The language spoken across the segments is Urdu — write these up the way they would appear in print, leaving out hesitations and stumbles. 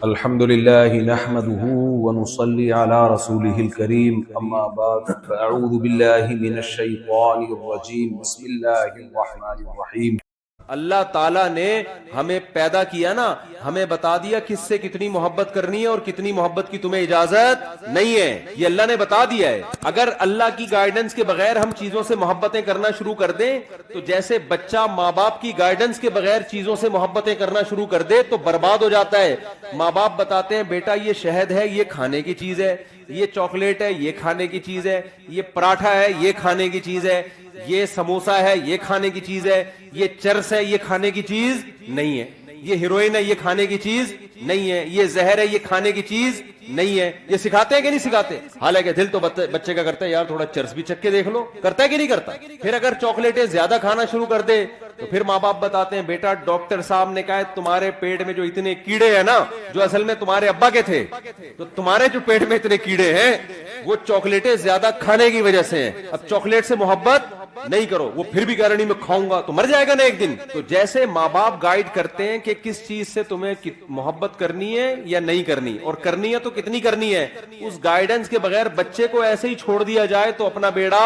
الحمد لله نحمده ونصلي على رسوله الكريم أما بعد فأعوذ بالله من الشيطان الرجيم بسم الله الرحمن الرحيم. اللہ تعالیٰ نے ہمیں پیدا کیا نا، ہمیں بتا دیا کس سے کتنی محبت کرنی ہے اور کتنی محبت کی تمہیں اجازت نہیں ہے، یہ اللہ نے بتا دیا ہے. اگر اللہ کی گائیڈنس کے بغیر ہم چیزوں سے محبتیں کرنا شروع کر دیں تو جیسے بچہ ماں باپ کی گائیڈنس کے بغیر چیزوں سے محبتیں کرنا شروع کر دے تو برباد ہو جاتا ہے. ماں باپ بتاتے ہیں بیٹا یہ شہد ہے، یہ کھانے کی چیز ہے، یہ چاکلیٹ ہے، یہ کھانے کی چیز ہے، یہ پراٹھا ہے، یہ کھانے کی چیز ہے، یہ سموسا ہے، یہ کھانے کی چیز ہے، یہ چرس ہے، یہ کھانے کی چیز نہیں ہے، یہ ہیروئن ہے، یہ کھانے کی چیز نہیں ہے، یہ زہر ہے، یہ کھانے کی چیز نہیں ہے. یہ سکھاتے ہیں کہ نہیں سکھاتے؟ حالانکہ دل تو بچے کا کرتا ہے یار تھوڑا چرس بھی چکھ کے دیکھ لو، کرتا ہے کہ نہیں کرتا؟ پھر اگر چاکلیٹیں زیادہ کھانا شروع کر دے تو پھر ماں باپ بتاتے ہیں بیٹا ڈاکٹر صاحب نے کہا ہے تمہارے پیٹ میں جو اتنے کیڑے ہیں نا، جو اصل میں تمہارے ابا کے تھے، تو تمہارے جو پیٹ میں اتنے کیڑے ہیں وہ چاکلیٹیں زیادہ کھانے کی وجہ سے ہیں. اب چاکلیٹ سے محبت نہیں کرو، وہ پھر بھی کہہ رہا نہیں میں کھاؤں گا، تو مر جائے گا نا ایک دن. تو جیسے ماں باپ گائیڈ کرتے ہیں کہ کس چیز سے تمہیں محبت کرنی ہے یا نہیں کرنی، اور کرنی ہے تو کتنی کرنی ہے، اس گائیڈنس کے بغیر بچے کو ایسے ہی چھوڑ دیا جائے تو اپنا بیڑا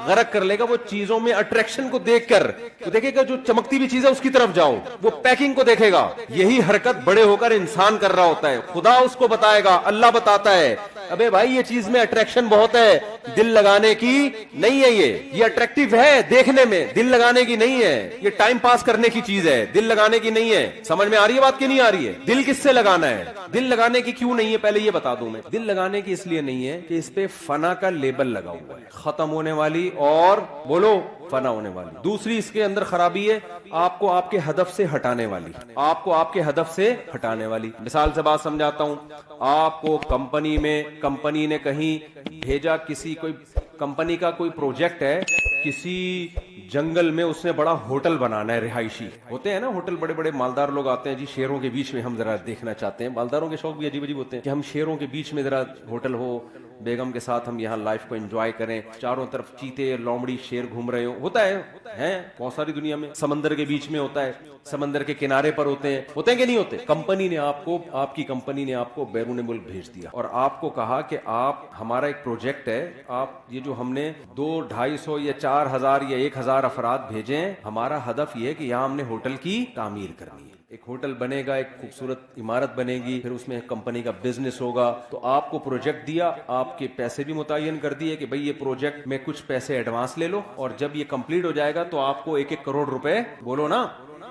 غرق کر لے گا. وہ چیزوں میں اٹریکشن کو دیکھ کر تو دیکھے گا جو چمکتی بھی چیز ہے اس کی طرف جاؤ، وہ پیکنگ کو دیکھے گا. یہی حرکت بڑے ہو کر انسان کر رہا ہوتا ہے. خدا اس کو بتائے گا، اللہ بتاتا ہے ابے بھائی یہ چیز میں اٹریکشن بہت ہے، دل لگانے کی نہیں ہے، یہ اٹریکٹیو ہے دیکھنے میں، دل لگانے کی نہیں ہے، یہ ٹائم پاس کرنے کی چیز ہے، دل لگانے کی نہیں ہے. سمجھ میں آ رہی ہے بات کی نہیں آ رہی ہے؟ دل کس سے لگانا ہے؟ دل لگانے کی کیوں نہیں ہے پہلے یہ بتا دوں میں. دل لگانے کی اس لیے نہیں ہے کہ اس پہ فنا کا لیبل لگا ہوا ہے، ختم ہونے والی اور بولو فنا ہونے والی. دوسری اس کے اندر خرابی ہے آپ کو آپ کے ہدف سے ہٹانے والی، آپ کو آپ کے ہدف سے ہٹانے والی. مثال سے بات سمجھاتا ہوں. آپ کو کمپنی نے کہیں بھیجا، کسی کوئی کمپنی کا کوئی پروجیکٹ ہے، کسی جنگل میں اس نے بڑا ہوٹل بنانا ہے. رہائشی ہوتے ہیں نا ہوٹل، بڑے بڑے مالدار لوگ آتے ہیں جی شیروں کے بیچ میں ہم ذرا دیکھنا چاہتے ہیں. مالداروں کے شوق بھی عجیب عجیب ہوتے ہیں کہ ہم شیروں کے بیچ میں ذرا ہوٹل ہو، بیگم کے ساتھ ہم یہاں لائف کو انجوائے کریں، چاروں طرف چیتے لومڑی شیر گھوم رہے ہو. ہوتا ہے بہت ساری دنیا میں. سمندر کے بیچ میں ہوتا ہے، سمندر کے کنارے پر ہوتے ہیں کہ نہیں ہوتے. کمپنی نے آپ کی کمپنی نے آپ کو بیرون ملک بھیج دیا اور آپ کو کہا کہ آپ ہمارا ایک پروجیکٹ ہے، آپ یہ جو ہم نے 200-250 یا 4000 یا 1000 افراد بھیجے ہیں، ہمارا ہدف یہ ہے کہ یہاں ہم نے ہوٹل کی تعمیر کرنی ہے. ایک ہوٹل بنے گا، ایک خوبصورت عمارت بنے گی، پھر اس میں کمپنی کا بزنس ہوگا. تو آپ کو پروجیکٹ دیا، آپ کے پیسے بھی متعین کر دیے کہ بھئی یہ پروجیکٹ میں کچھ پیسے ایڈوانس لے لو اور جب یہ کمپلیٹ ہو جائے گا تو آپ کو 1-1 کروڑ روپے بولو نا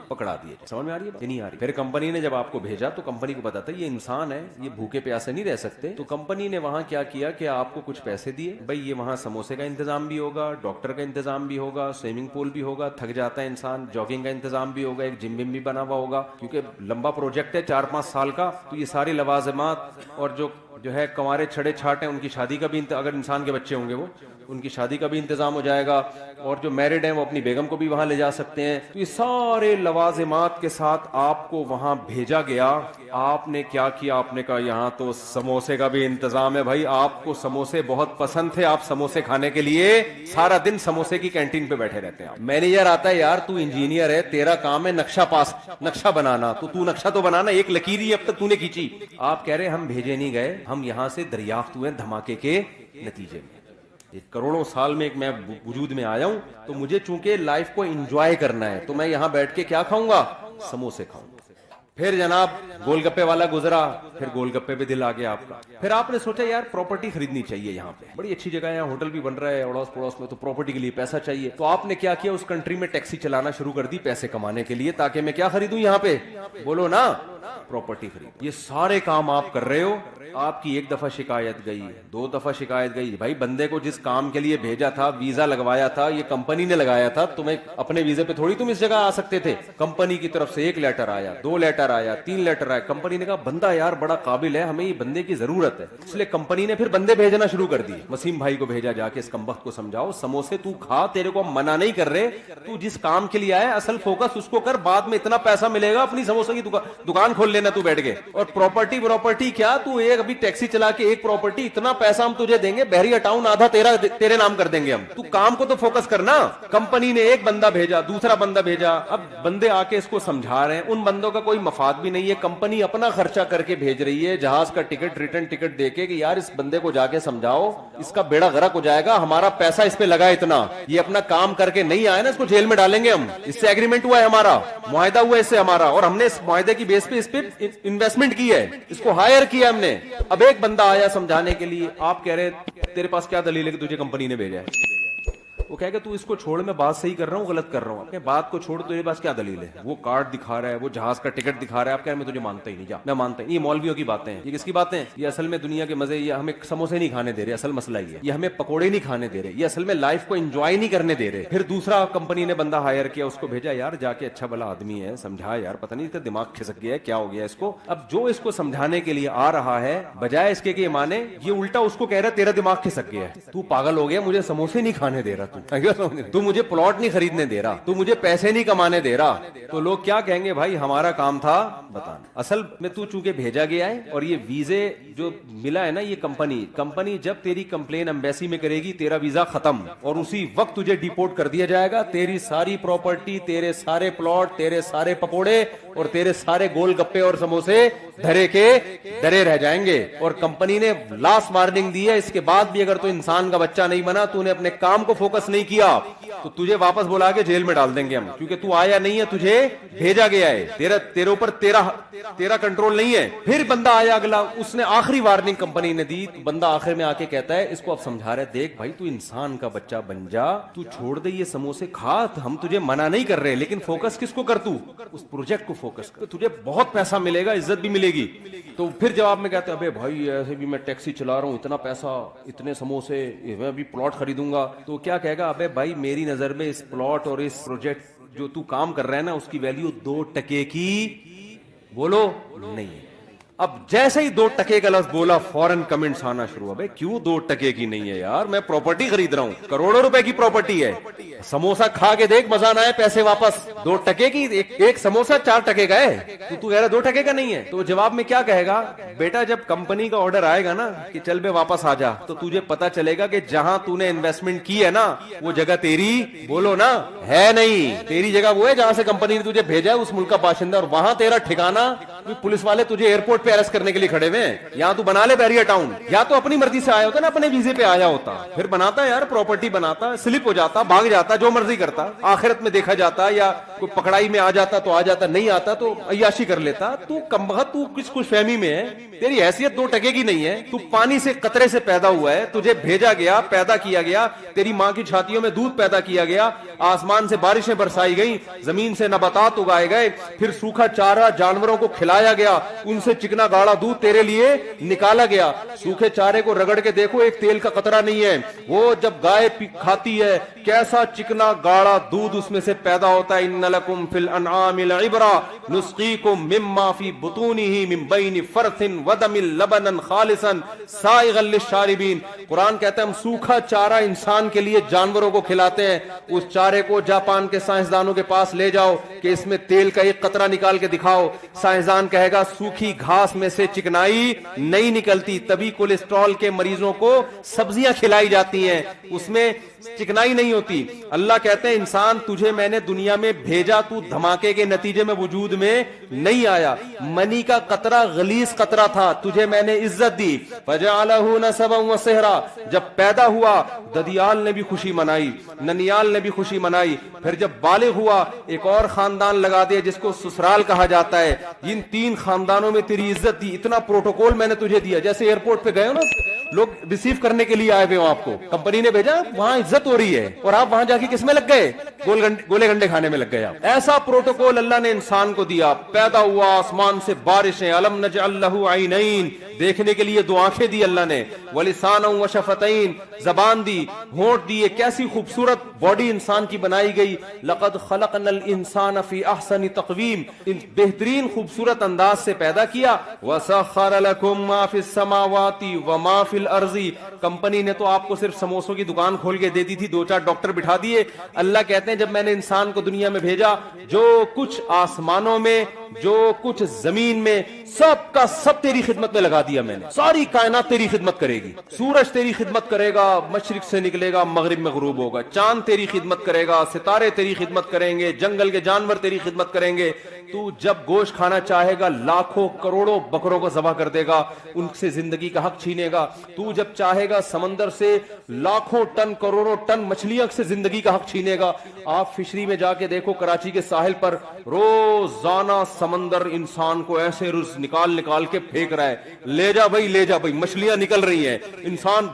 پکڑا دیے. سمجھ میں آ رہی ہے؟ نہیں آ رہی. پھر کمپنی نے جب آپ کو بھیجا تو کمپنی کو پتا تھا یہ انسان ہے، یہ بھوکے پیاسے نہیں رہ سکتے. تو کمپنی نے وہاں کیا کیا کہ آپ کو کچھ پیسے دیے، بھئی یہ وہاں سموسے کا انتظام بھی ہوگا، ڈاکٹر کا انتظام بھی ہوگا، سوئمنگ پول بھی ہوگا، تھک جاتا ہے انسان، جاگنگ کا انتظام بھی ہوگا، ایک جم بھی بنا ہوا ہوگا کیونکہ لمبا پروجیکٹ ہے 4-5 سال کا. تو یہ ساری لوازمات اور جو ہے کنوارے چھڑے چھاٹ ہیں ان کی شادی کا بھی اگر انسان کے بچے ہوں گے وہ ان کی شادی کا بھی انتظام ہو جائے گا، اور جو میرڈ ہیں وہ اپنی بیگم کو بھی وہاں لے جا سکتے ہیں. تو یہ سارے لوازمات کے ساتھ آپ کو وہاں بھیجا گیا. آپ نے کیا کیا؟ آپ نے کہا یہاں تو سموسے کا بھی انتظام ہے. بھائی آپ کو سموسے بہت پسند تھے، آپ سموسے کھانے کے لیے سارا دن سموسے کی کینٹین پہ بیٹھے رہتے ہیں. مینیجر آتا ہے یار تو انجینئر ہے، تیرا کام ہے نقشہ بنانا، تو نقشہ تو بنانا، ایک لکیر ہی اب تک تو نے کھینچی. آپ کہہ رہے ہم بھیجے نہیں گئے، ہم یہاں سے دریافت ہوئے دھماکے کے نتیجے میں. کروڑوں سال میں ایک میں وجود میں آیا ہوں، تو مجھے چونکہ لائف کو انجوائے کرنا ہے تو میں یہاں بیٹھ کے کیا کھاؤں گا؟ سموسے کھاؤں گا. پھر جناب گول گپے والا گزرا، پھر گول گپے پہ دل آ گیا آپ کا. پھر آپ نے سوچا یار پراپرٹی خریدنی چاہیے، یہاں پہ بڑی اچھی جگہ ہے، ہوٹل بھی بن رہا ہے اڑوس پڑوس میں، تو پراپرٹی کے لیے پیسہ چاہیے. تو آپ نے کیا کیا؟ اس کنٹری میں ٹیکسی چلانا شروع کر دی پیسے کمانے کے لیے، تاکہ میں کیا خریدوں یہاں پہ؟ بولو نا پراپرٹی خرید. یہ سارے کام آپ کر رہے ہو. آپ کی 1 دفعہ شکایت گئی، 2 دفعہ شکایت گئی. بھائی بندے کو جس کام کے لیے بھیجا تھا، ویزا لگوایا تھا، یہ کمپنی نے لگایا تھا، تمہیں اپنے ویزے پہ تھوڑی تم اس جگہ آ سکتے تھے. کمپنی کی طرف سے 1 لیٹر آیا، 2 لیٹر آیا، 3 لیٹر آیا. کمپنی نے کہا بندہ یار بڑا قابل ہے، ہمیں یہ بندے کی ضرورت ہے. اس لیے کمپنی نے پھر بندے بھیجنا شروع کر دیے. وسیم بھائی کو بھیجا جا کے اس کمبخت کو سمجھاؤ سموسے تو کھا، تیرے کو ہم منع نہیں کر رہے، تو جس کام کے لیے آیا اصل فوکس اس کو کر، بعد میں اتنا پیسہ ملے گا اپنی سموسے کی دکان کھول لینا تو بیٹھ کے. اور پراپرٹی کیا, تو ایک ابھی ٹیکسی چلا کے ایک پراپرٹی, اتنا پیسہ ہم تجھے دیں گے, بحریہ ٹاؤن آدھا تیرے نام کر دیں گے ہم. تو کام کو تو فوکس کرنا. کمپنی نے ایک بندہ بھیجا, دوسرا بندہ بھیجا, اب بندے آ کے اس کو سمجھا رہے ہیں, ان بندوں کا کوئی مفاد بھی نہیں ہے. کمپنی اپنا خرچہ کر کے بھیج رہی ہے, جہاز کا ٹکٹ, ریٹرن ٹکٹ دے کے, کہ یار اس بندے کو جا کے سمجھاؤ, اس کا بیڑا غرق ہو جائے گا, ہمارا پیسہ اس پہ لگا اتنا, یہ اپنا کام کر کے نہیں آیا نا, اس کو جیل میں ڈالیں گے ہم. اس سے ایگریمنٹ ہوا ہے ہمارا, معاہدہ ہوا ہے اس سے ہمارا, اور ہم نے اس معاہدے کی بیس پہ اس پہ انویسٹمنٹ کی ہے, اس کو ہائر کیا ہم نے. اب ایک بندہ آیا سمجھانے کے لیے, آپ کہہ رہے تیرے پاس کیا دلیل ہے کہ تجھے کمپنی نے بھیجا ہے؟ وہ کہے کہ تو اس کو چھوڑ, میں بات صحیح کر رہا ہوں غلط کر رہا ہوں. آپ بات کو چھوڑ, تیرے پاس کیا دلیل ہے؟ وہ کارڈ دکھا رہا ہے, وہ جہاز کا ٹکٹ دکھا رہا ہے. آپ کہہ رہے ہیں میں تجھے مانتا ہی نہیں, جا, میں مانتا ہی نہیں. یہ مولویوں کی باتیں ہیں. یہ کس کی باتیں ہیں؟ یہ اصل میں دنیا کے مزے, یہ ہمیں سموسے نہیں کھانے دے رہے, اصل مسئلہ یہ ہے. یہ ہمیں پکوڑے نہیں کھانے دے رہے, یہ اصل میں لائف کو انجوائے نہیں کرنے دے رہے. پھر دوسرا کمپنی نے بندہ ہائر کیا, اس کو بھیجا, یار جا کے اچھا بھلا آدمی ہے, سمجھا یار, پتہ نہیں اس کا دماغ کھسک گیا ہے, کیا ہو گیا اس کو. اب جو اس کو سمجھانے کے لیے آ رہا ہے, بجائے اس کے کہ یہ مانے, یہ الٹا اس کو کہہ رہا ہے تیرا دماغ کھسک گیا ہے, تو پاگل ہو گیا, مجھے سموسے نہیں کھانے دے رہا, تو مجھے پلاٹ نہیں خریدنے دے رہا, تو مجھے پیسے نہیں کمانے دے رہا. تو لوگ کیا کہیں گے؟ بھائی ہمارا کام تھا بتانا. اصل میں تو چونکہ بھیجا گیا ہے, اور یہ ویزے جو ملا ہے نا, یہ کمپنی جب تیری کمپلین ایمبیسی میں کرے گی, تیرا ویزا ختم, اور اسی وقت تجھے ڈیپورٹ کر دیا جائے گا. تیری ساری پراپرٹی, تیرے سارے پلاٹ, تیرے سارے پکوڑے اور تیرے سارے گول گپے اور سموسے دھرے کے درے رہ جائیں گے. اور کمپنی نے لاسٹ وارننگ دی ہے, اس کے بعد بھی اگر تو انسان کا بچہ نہیں بنا, تو نے اپنے کام کو فوکس نہیں کیا, تو تجھے واپس بلا کے جیل میں ڈال دیں گے ہم, کیونکہ تو آیا نہیں ہے, تجھے بھیجا گیا ہے, تیرے اوپر تیرا کنٹرول نہیں ہے. پھر بندہ آیا اگلا, اس نے آخری وارننگ کمپنی نے دی, تو بندہ آخر میں آ کے کہتا ہے, اس کو اب سمجھا رہے, دیکھ بھائی تو انسان کا بچہ بن جا, تو چھوڑ دے یہ سموسے کھا, ہم تجھے منع نہیں کر رہے, لیکن فوکس کس کو کر, تو اس پروجیکٹ کو فوکس کر, تجھے بہت پیسہ ملے گا, عزت بھی ملے گی. تو پھر جواب میں کہتے ہیں, ابے بھائی ایسے بھی میں ٹیکسی چلا رہا ہوں, اتنا پیسہ, اتنے سموسے, میں بھی پلاٹ خریدوں گا. تو کیا کہے گا؟ ابے بھائی میری نظر میں اس پلاٹ اور اس پروجیکٹ جو تو کام کر رہا ہے نا, اس کی ویلیو 2 ٹکے کی بولو نہیں ہے. اب جیسے ہی 2 ٹکے کا لفظ بولا, فوراً کمنٹس آنا شروع. ابے کیوں 2 ٹکے کی نہیں ہے یار, میں پراپرٹی خرید رہا ہوں, کروڑوں روپے کی پراپرٹی ہے, سموسا کھا کے دیکھ, مزہ نہ آئے, پیسے واپس. 2 ٹکے کی ایک سموسا 4 ٹکے کا ہے, تو کہہ رہا 2 ٹکے کا نہیں ہے. تو جواب میں کیا کہے گا؟ بیٹا جب کمپنی کا آرڈر آئے گا نا کہ چل بے واپس آ جا, تو تجھے پتا چلے گا کہ جہاں تو نے انویسٹمنٹ کی ہے نا, وہ جگہ تیری بولو نا ہے نہیں. تیری جگہ وہ ہے جہاں سے کمپنی نے تجھے بھیجا ہے, اس ملک کا باشندہ, اور وہاں تیرا ٹھکانا. پولیس والے تجھے ایئرپورٹ پہ اریسٹ کرنے کے لیے کھڑے ہوئے ہیں. یہاں تو بنا لے بحریہ ٹاؤن, یا تو اپنی مرضی سے آیا ہوتا نا, اپنے ویزے پہ آیا ہوتا, پھر بناتا یار پراپرٹی, بناتا, سلپ ہو جاتا, بھاگ جاتا, جو مرضی کرتا, آخرت میں دیکھا جاتا, یا کوئی پکڑائی میں آ جاتا تو آ جاتا, نہیں آتا تو عیاشی کر لیتا. تو کمبخت, تو کس خوش فہمی میں ہے, تیری حیثیت 2 ٹکے کی نہیں ہے. تو پانی سے قطرے سے پیدا ہوا ہے, تجھے بھیجا گیا, پیدا کیا گیا, تیری ماں کی چھاتیوں میں دودھ پیدا کیا گیا, آسمان سے بارشیں برسائی گئیں, زمین سے نباتات اگائے گئے, پھر سوکھا چارہ جانوروں کو کھلایا گیا, ان سے چکنا گاڑا دودھ تیرے لیے نکالا گیا. سوکھے چارے کو رگڑ کے دیکھو, ایک تیل کا قطرہ نہیں ہے. وہ جب گائے کھاتی ہے, کیسا چکنا گاڑا دودھ اس میں سے پیدا ہوتا ہے. ان لکم فی الانعام لعبرہ نسقیکم مما فی بطونہ من بین فرث ودم لبنا خالصا سائغا للشاربین. قرآن کہتا ہے ہم سوکھا چارہ انسان کے لیے جانوروں کو کھلاتے ہیں. اس چارے کو جاپان کے سائنسدانوں کے پاس لے جاؤ کہ اس میں تیل کا ایک قطرہ نکال کے دکھاؤ, سائنسدان کہے گا سوکھی گھاس میں سے چکنائی نہیں نکلتی, تبھی کولیسٹرول کے مریضوں کو سبزیاں کھلائی جاتی ہیں, اس میں چکنائی نہیں ہوتی. اللہ کہتے ہیں انسان تجھے میں نے دنیا میں بھیجا, تو دھماکے کے نتیجے میں وجود میں نہیں آیا. منی کا قطرہ غلیظ قطرہ تھا, تجھے میں نے عزت دی. فجعلہ نسبا وصہرا, جب پیدا ہوا ددیال نے بھی خوشی منائی, ننیال نے بھی خوشی منائی. پھر جب بالغ ہوا ایک اور خاندان لگا دیا جس کو سسرال کہا جاتا ہے. ان 3 خاندانوں میں تیری عزت دی, اتنا پروٹوکول میں نے تجھے دیا. جیسے ایئرپورٹ پہ گئے ہو نا, لوگ ریسیو کرنے کے لیے آئے ہوئے ہوں, آپ کو کمپنی نے بھیجا, وہاں عزت ہو رہی ہے, اور آپ وہاں جا کے کس میں لگ گئے, گولے گنڈے کھانے میں لگ گئے. آپ ایسا پروٹوکول اللہ نے انسان کو دیا. پیدا ہوا, آسمان سے بارشیں, الم نجعل لہ عینین, دیکھنے کے لیے دو آنکھیں دی اللہ نے, وَلِسَانًا وَشَفَتَيْن, زبان دی, ہونٹ دیے, کیسی خوبصورت باڈی انسان کی بنائی گئی. لَقَدْ خَلَقْنَا الْإِنسَانَ فِي أَحْسَنِ تَقْوِيمٍ, بہترین خوبصورت انداز سے پیدا کیا. وَسَخَّرَ لَكُم مَّا فِي السَّمَاوَاتِ وَمَا فِي الْأَرْضِ, کمپنی نے تو آپ کو صرف سموسوں کی دکان کھول کے دے دی تھی, 2-4 ڈاکٹر بٹھا دیے. اللہ کہتے ہیں جب میں نے انسان کو دنیا میں بھیجا, جو کچھ آسمانوں میں, جو کچھ زمین میں, سب کا سب تیری خدمت میں لگا دیا میں نے. ساری کائنات تیری خدمت کرے گی. سورج تیری خدمت کرے گا, مشرق سے نکلے گا مغرب میں غروب ہوگا. چاند تیری خدمت کرے گا, ستارے تیری خدمت کریں گے, جنگل کے جانور تیری خدمت کریں گے. تو جب گوشت کھانا چاہے گا لاکھوں کروڑوں بکروں کو ذبح کر دے گا, ان سے زندگی کا حق چھینے گا. تو جب چاہے گا سمندر سے لاکھوں ٹن کروڑوں ٹن مچھلیاں سے زندگی کا حق چھینے گا. آپ فشری میں جا کے دیکھو, کراچی کے ساحل پر روزانہ سمندر انسان کو ایسے رز نکال کے پھینک رہا ہے. لے جا بھائی, مچھلیاں نکل رہی ہیں, انسان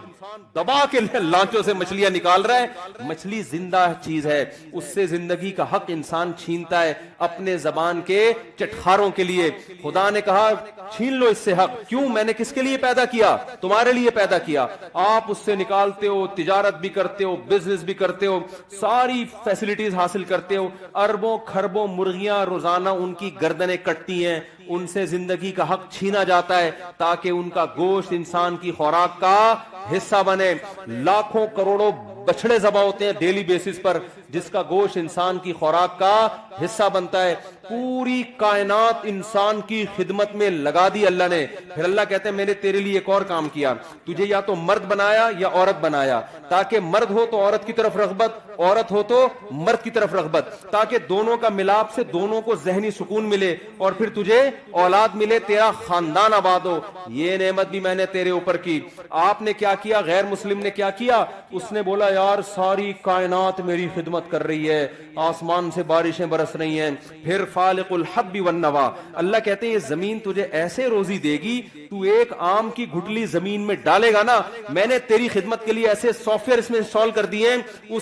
دبا کے لانچوں سے مچھلیاں نکال رہا ہے. مچھلی زندہ چیز ہے, اس سے زندگی کا حق انسان چھینتا ہے اپنے زبان کے چٹخاروں کے لیے. خدا نے کہا چھین لو اس سے حق. کیوں؟ میں نے کس کے لیے پیدا کیا؟ تمہارے لیے پیدا کیا. آپ اس سے نکالتے ہو, تجارت بھی کرتے ہو, بزنس بھی کرتے ہو, ساری فیسلٹیز حاصل کرتے ہو. اربوں خربوں مرغیاں روزانہ ان کی گردنیں کٹتی ہیں, ان سے زندگی کا حق چھینا جاتا ہے تاکہ ان کا گوشت انسان کی خوراک کا حصہ بنے. لاکھوں کروڑوں بچڑے ذبح ہوتے ہیں ڈیلی بیسس پر, جس کا گوشت انسان کی خوراک کا حصہ بنتا ہے. پوری کائنات انسان کی خدمت میں لگا دی اللہ نے. پھر اللہ کہتے ہیں میں نے تیرے لیے ایک اور کام کیا, تجھے یا تو مرد بنایا یا عورت بنایا, تاکہ مرد ہو تو عورت کی طرف رغبت, عورت ہو تو مرد کی طرف رغبت, تاکہ دونوں کا ملاپ سے دونوں کو ذہنی سکون ملے اور پھر تجھے اولاد ملے, تیرا خاندان آباد ہو. یہ نعمت بھی میں نے تیرے اوپر کی. آپ نے کیا کیا؟ غیر مسلم نے کیا کیا؟ اس نے بولا یار ساری کائنات میری خدمت کر رہی ہے, آسمان سے بارشیں برس رہی ہیں. پھر فالق الحب والنوا, اللہ کہتے ہیں یہ زمین تجھے ایسے روزی دے گی, تو ایک آم کی گٹلی زمین میں ڈالے گا نا, میں نے تیری خدمت کے لیے ایسے سافٹ ویئر اس میں انسٹال کر دیے ہیں,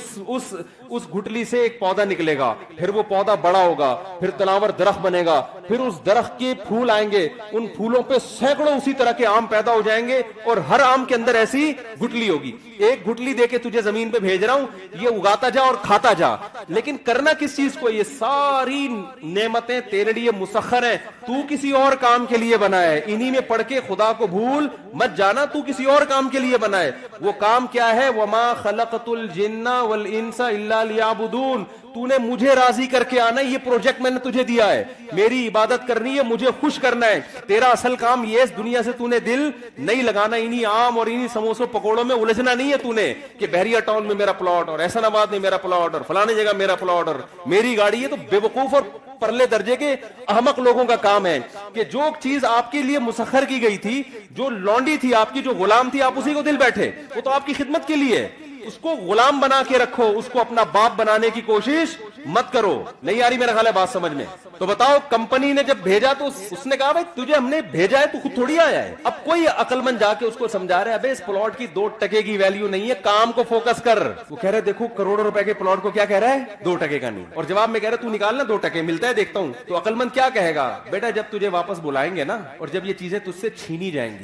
اس گٹلی سے ایک پودا نکلے گا, پھر وہ پودا بڑا ہوگا, پھر تناور درخت بنے گا, پھر اس درخت کے پھول آئیں گے, ان پھولوں پہ سینکڑوں اسی طرح کے آم پیدا ہو جائیں گے, اور ہر آم کے اندر ایسی گٹلی ہوگی. ایک گٹلی دے کے تجھے زمین پہ بھیج رہا ہوں, یہ اگاتا جا اور کھاتا جا. لیکن کرنا کس چیز کو؟ یہ ساری نعمتیں تیرے لیے مسخر ہیں, تو کسی اور کام کے لیے بنا ہے. انہی میں پڑھ کے خدا کو بھول مت جانا, تو کسی اور کام کے لیے بنا ہے. وہ کام کیا ہے؟ وما خلقت الجن والانس الا لیعبدون, تو نے مجھے راضی کر کے آنا ہے. یہ پروجیکٹ میں نے تجھے دیا ہے, میری عبادت کرنی ہے, مجھے خوش کرنا ہے. تیرا اصل کام یہ, اس دنیا سے تو نے دل نہیں لگانا, انہی عام اور انہی سموسوں پکوڑوں میں الجھنا نہیں ہے تو نے, کہ بحریہ ٹاؤن میں میرا پلاٹ, اور احسن آباد میں میرا پلاٹ, اور فلانے جگہ میرا پلاٹ, اور میری گاڑی. یہ تو بے وقوف اور پرلے درجے کے احمق لوگوں کا کام ہے کہ جو چیز آپ کے لیے مسخر کی گئی تھی, جو لونڈی تھی آپ کی, جو غلام تھی, آپ اسی کو دل بیٹھے. وہ تو آپ کی خدمت کے لیے, اس کو غلام بنا کے رکھو, اس کو اپنا باپ بنانے کی کوشش مت کرو. نہیں آ رہی میرا خیال ہے بات سمجھ میں؟ تو بتاؤ, کمپنی نے جب بھیجا تو اس نے کہا بھائی تجھے ہم نے بھیجا ہے, تو خود تھوڑی آیا ہے. اب کوئی عقل مند جا کے اس کو سمجھا رہا ہے ابے اس پلاٹ کی 2 ٹکے کی ویلیو نہیں ہے, کام کو فوکس کر. وہ کہہ رہے دیکھو کروڑوں روپے کے پلاٹ کو کیا کہہ رہا ہے, 2 ٹکے کا نہیں, اور جواب میں کہہ رہا تو نکالنا 2 ٹکے ملتا ہے دیکھتا ہوں. تو عقل مند کیا کہے گا؟ بیٹا جب تجھے واپس بلائیں گے نا, اور جب یہ چیزیں تجھ سے چھینی جائیں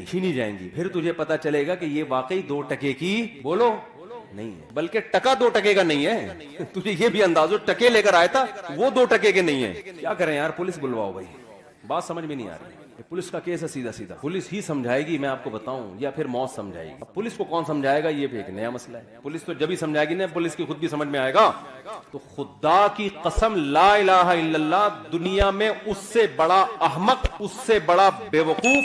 گی, پھر تجھے پتا چلے گا کہ یہ واقعی 2 ٹکے کی بولو نہیں ہے, بلکہ ٹکا 2 ٹکے کا نہیں ہے. تجھے یہ بھی انداز ہو, ٹکے لے کر آیا تھا, وہ 2 ٹکے کے نہیں ہے. کیا کریں یار, پولیس بلواؤ بھائی. بات سمجھ میں نہیں آ رہی. پولیس کا کیس ہے سیدھا, پولیس ہی سمجھائے گی میں آپ کو بتاؤں, یا پھر موت سمجھائے گی. اب پولیس کو کون سمجھائے گا, یہ بھی ایک نیا مسئلہ ہے. پولیس تو جب ہی سمجھائے گی نا, پولیس کی خود بھی سمجھ میں آئے گا. تو خدا کی قسم لا الہ الا اللہ, دنیا میں اس سے بڑا احمق, اس سے بڑا بے وقوف,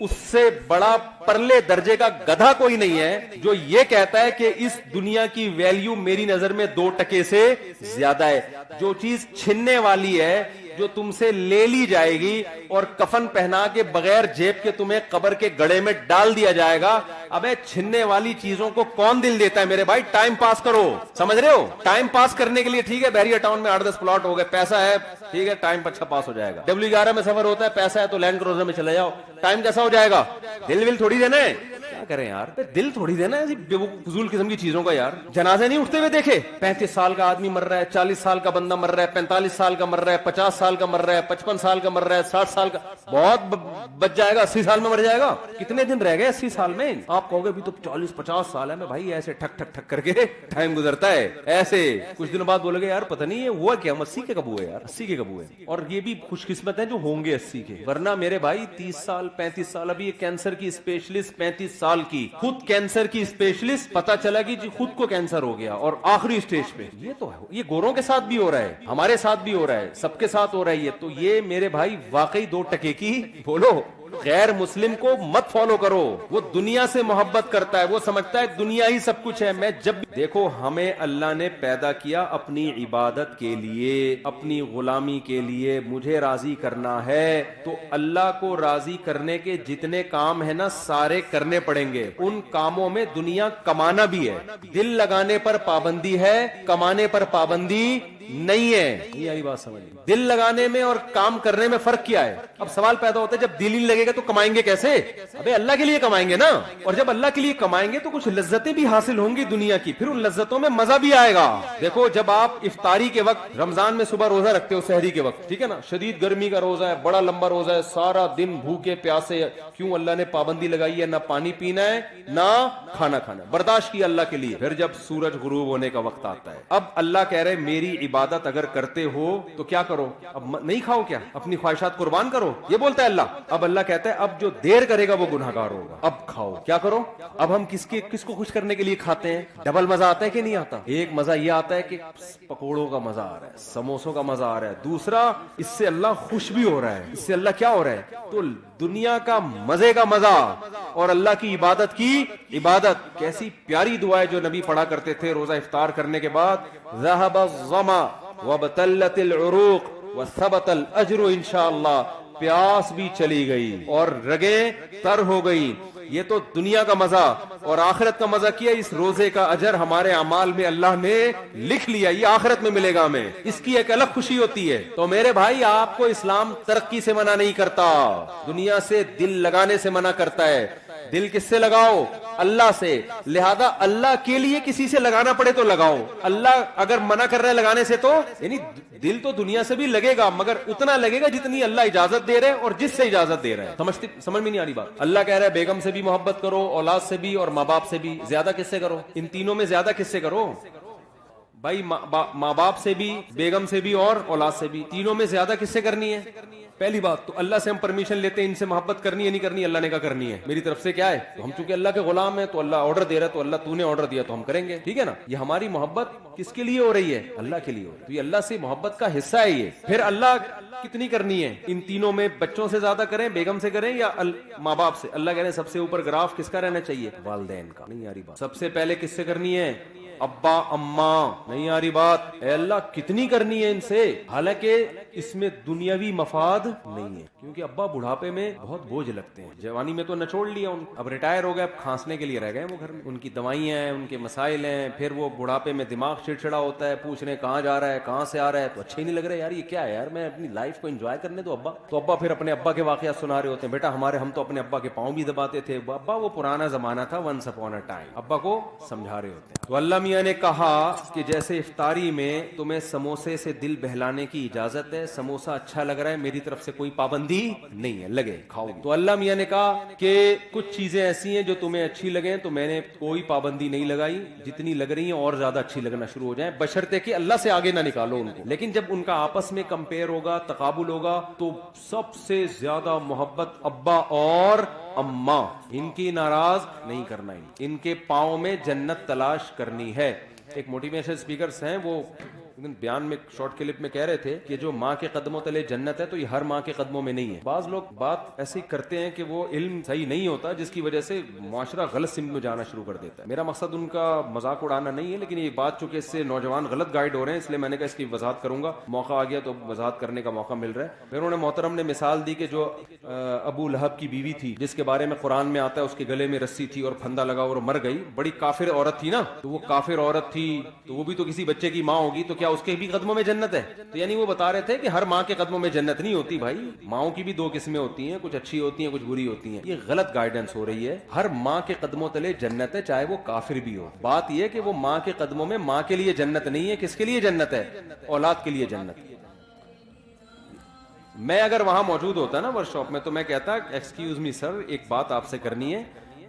اس سے بڑا پرلے درجے کا گدھا کوئی نہیں ہے جو یہ کہتا ہے کہ اس دنیا کی ویلیو میری نظر میں 2 ٹکے سے زیادہ ہے. جو چیز چھننے والی ہے, جو تم سے لے لی جائے گی اور کفن پہنا کے بغیر جیب کے تمہیں قبر کے گڑھے میں ڈال دیا جائے گا. ابے چھننے والی چیزوں کو کون دل دیتا ہے میرے بھائی؟ ٹائم پاس کرو, سمجھ رہے ہو؟ ٹائم پاس کرنے کے لیے ٹھیک ہے, بحریہ ٹاؤن میں 8-10 پلاٹ ہو گئے, پیسہ ہے, ٹھیک ہے, ٹائم اچھا پاس ہو جائے گا. W11 میں سفر ہوتا ہے, پیسہ ہے تو لینڈ کروزر میں چلے جاؤ, ٹائم کیسا ہو جائے گا؟ دل ول تھوڑی دینا ہے. کیا کریں یار, دل تھوڑی دینا ایسی فضول قسم کی چیزوں کا یار. جنازے نہیں اٹھتے ہوئے دیکھے, 35 سال کا آدمی مر رہا ہے, 40 سال کا بندہ مر رہا ہے, 45 سال کا مر رہا ہے, 50 سال کا مر رہا ہے, 55 سال کا مر رہا ہے, 60 سال کا, بہت بچ جائے گا 80 سال میں مر جائے گا. کتنے دن رہ گئے 80 سال میں؟ آپ کہو گے بھی تو 40-50 سال ہے. میں بھائی ایسے ٹھک ٹھک ٹھک کر کے ٹائم گزرتا ہے ایسے. کچھ دنوں بعد بولے گے یار پتہ نہیں یہ ہوا کیا, 80 کے کب ہوئے یار, 80 کے کب ہوئے. اور یہ بھی خوش قسمت ہیں جو ہوں گے 80 کے, ورنہ میرے بھائی 30 سال 35 سال. ابھی کینسر کی اسپیشلسٹ 35 سال کی, خود کینسر کی اسپیشلسٹ, پتا چلا کہ جی خود کو کینسر ہو گیا اور آخری اسٹیج پہ. یہ تو ہے, یہ گوروں کے ساتھ بھی ہو رہا ہے, ہمارے ساتھ بھی ہو رہا ہے, سب کے ساتھ ہو رہا ہے. یہ تو یہ میرے بھائی واقعی 2 ٹکے کی بولو. غیر مسلم کو مت فالو کرو, وہ دنیا سے محبت کرتا ہے, وہ سمجھتا ہے دنیا ہی سب کچھ ہے. میں جب دیکھو ہمیں اللہ نے پیدا کیا اپنی عبادت کے لیے, اپنی غلامی کے لیے, مجھے راضی کرنا ہے, تو اللہ کو راضی کرنے کے جتنے کام ہیں نا سارے کرنے پڑیں گے. ان کاموں میں دنیا کمانا بھی ہے, دل لگانے پر پابندی ہے, کمانے پر پابندی نہیں ہے. یہی بات سمجھ, دل لگانے میں اور کام کرنے میں فرق کیا ہے؟ اب سوال پیدا ہوتا ہے جب دل ہی لگے گا تو کمائیں گے کیسے؟ ابے اللہ کے لیے کمائیں گے نا, اور جب اللہ کے لیے کمائیں گے تو کچھ لذتیں بھی حاصل ہوں گی دنیا کی, پھر ان لذتوں میں مزہ بھی آئے گا. دیکھو جب آپ افطاری کے وقت رمضان میں صبح روزہ رکھتے ہو, سحری کے وقت, ٹھیک ہے نا, شدید گرمی کا روزہ ہے, بڑا لمبا روزہ ہے, سارا دن بھوکے پیاسے, کیوں اللہ نے پابندی لگائی ہے, نہ پانی پینا ہے نہ کھانا کھانا, برداشت کیا اللہ کے لیے. پھر جب سورج غروب ہونے کا وقت آتا ہے, اب اللہ کہہ رہے میری عبادت اگر کرتے ہو تو کیا کرو, اب نہیں کھاؤ کیا, اپنی خواہشات قربان کرو, یہ بولتا ہے اللہ. اب اللہ کہتا ہے اب جو دیر کرے گا وہ گناہگار ہوگا, اب کھاؤ, کیا کرو. اب ہم کس کو خوش کرنے کے لیے کھاتے ہیں؟ ڈبل مزہ آتا ہے کہ نہیں آتا؟ ایک مزہ یہ آتا ہے کہ پکوڑوں کا مزہ آ رہا ہے, سموسوں کا مزہ آ رہا ہے, دوسرا اس سے اللہ خوش بھی ہو رہا ہے. اس سے اللہ کیا ہو رہا ہے؟ تو دنیا کا مزے کا مزہ اور اللہ کی عبادت کی عبادت. کیسی پیاری دعا ہے جو نبی پڑھا کرتے تھے روزہ افطار کرنے کے بعد, ذهب الظما وابتلت العروق وثبت الاجر انشاءاللہ. پیاس بھی چلی گئی اور رگیں تر ہو گئی. یہ تو دنیا کا مزہ, اور آخرت کا مزہ کیا, اس روزے کا اجر ہمارے اعمال میں اللہ نے لکھ لیا, یہ آخرت میں ملے گا ہمیں, اس کی ایک الگ خوشی ہوتی ہے. تو میرے بھائی آپ کو اسلام ترقی سے منع نہیں کرتا, دنیا سے دل لگانے سے منع کرتا ہے. دل کس سے لگاؤ؟ اللہ سے. لہذا اللہ کے لیے کسی سے لگانا پڑے تو لگاؤ. اللہ اگر منع کر رہا ہے لگانے سے تو یعنی دل تو دنیا سے بھی لگے گا, مگر اتنا لگے گا جتنی اللہ اجازت دے رہے اور جس سے اجازت دے رہے ہیں. سمجھ میں نہیں آ رہی بات؟ اللہ کہہ رہا ہے بیگم سے بھی محبت کرو, اولاد سے بھی, اور ماں باپ سے بھی. زیادہ کس سے کرو؟ ان تینوں میں زیادہ کس سے کرو بھائی؟ ماں باپ سے بھی, بیگم سے بھی اور اولاد سے بھی. تینوں میں زیادہ کس سے کرنی ہے؟ پہلی بات تو اللہ سے ہم پرمیشن لیتے ہیں ان سے محبت کرنی ہے نہیں کرنی, اللہ نے کہا کرنی ہے. میری طرف سے کیا ہے, تو ہم چونکہ اللہ کے غلام ہیں تو اللہ آرڈر دے رہا ہے, تو اللہ تو نے آرڈر دیا تو ہم کریں گے, ٹھیک ہے نا. یہ ہماری محبت کس کے لیے ہو رہی ہے؟ اللہ کے لیے ہو رہی ہے. تو یہ اللہ سے محبت کا حصہ ہے یہ. پھر اللہ کتنی کرنی ہے ان تینوں میں؟ بچوں سے زیادہ کریں, بیگم سے کریں یا ماں باپ سے؟ اللہ کہہ رہے ہیں سب سے اوپر گراف کس کا رہنا چاہیے؟ والدین کا. نہیں یاری بات. سب سے پہلے کس سے کرنی ہے؟ ابا اماں. نہیں آ رہی بات؟ اے اللہ کتنی کرنی ہے ان سے, حالانکہ اس میں دنیاوی مفاد نہیں ہے, کیونکہ ابا بڑھاپے میں بہت بوجھ لگتے ہیں. جوانی میں تو نچوڑ لیا ان, اب ریٹائر ہو گئے, اب کھانسنے کے لیے رہ گئے وہ گھر میں. ان کی دوائیاں ہیں, ان کے مسائل ہیں, پھر وہ بڑھاپے میں دماغ چڑچڑا ہوتا ہے, پوچھ رہے ہیں کہاں جا رہا ہے, کہاں سے آ رہا ہے, تو اچھا ہی نہیں لگ رہا ہے یار, یہ کیا ہے یار, میں اپنی لائف کو انجوائے کرنے دو ابا. تو ابا پھر اپنے ابا کے واقعات سنا رہے ہوتے ہیں, بیٹا ہم تو اپنے ابا کے پاؤں بھی دباتے تھے. ابا وہ پرانا زمانہ تھا, ونس اپون اے ٹائم, ابا کو سمجھا رہے ہوتے ہیں. تو اللہ میاں نے کہا کہ جیسے افطاری میں تمہیں سموسے سے دل بہلانے کی اجازت ہے, سموسا اچھا لگ رہا ہے, میری طرف سے کوئی پابندی نہیں ہے, لگے کھاؤ. تو اللہ میاں نے کہا کہ کچھ چیزیں ایسی ہیں جو تمہیں اچھی لگیں, تو میں نے کوئی پابندی نہیں لگائی, جتنی لگ رہی ہیں اور زیادہ اچھی لگنا شروع ہو جائیں, بشرطے کہ اللہ سے آگے نہ نکالو ان کو. لیکن جب ان کا آپس میں کمپیئر ہوگا, تقابل ہوگا, تو سب سے زیادہ محبت ابا اور اماں, ان کی ناراض نہیں کرنا, ان کے پاؤں میں جنت تلاش کرنی ہے. ایک موٹیویشن اسپیکرز ہیں, وہ بیان میں شارٹ کلپ میں کہہ رہے تھے کہ جو ماں کے قدموں تلے جنت ہے تو یہ ہر ماں کے قدموں میں نہیں ہے. بعض لوگ بات ایسی کرتے ہیں کہ وہ علم صحیح نہیں ہوتا, جس کی وجہ سے معاشرہ غلط سمت میں جانا شروع کر دیتا ہے. میرا مقصد ان کا مذاق اڑانا نہیں ہے, لیکن یہ بات چونکہ اس سے نوجوان غلط گائیڈ ہو رہے ہیں, اس لیے میں نے کہا اس کی وضاحت کروں گا. موقع آ گیا تو وضاحت کرنے کا موقع مل رہا ہے. پھر انہوں نے محترم نے مثال دی کہ جو ابو لہب کی بیوی تھی, جس کے بارے میں قرآن میں آتا ہے اس کے گلے میں رسی تھی اور پھندا لگا اور مر گئی, بڑی کافر عورت تھی نا, تو وہ کافر عورت تھی, تو وہ بھی تو کسی بچے کی ماں ہوگی, تو کیا کیا اس کے بھی قدموں میں جنت ہے؟ تو یعنی وہ بتا رہے تھے کہ ہر ماں کے قدموں میں جنت نہیں ہوتی بھائی، ماؤں کی بھی دو قسمیں ہوتی ہیں، کچھ اچھی ہوتی ہیں کچھ بری ہوتی ہیں. یہ غلط گائیڈنس ہو رہی ہے. ہر ماں کے قدموں تلے جنت ہے، چاہے وہ کافر بھی ہو. بات یہ کہ وہ ماں کے قدموں میں ماں کے لیے جنت نہیں ہے. کس کے لیے جنت ہے؟ اولاد کے لیے جنت. میں اگر وہاں موجود ہوتا نا ورک شاپ میں تو میں کہتا ایکسکیوز می سر، ایک بات آپ سے کرنی ہے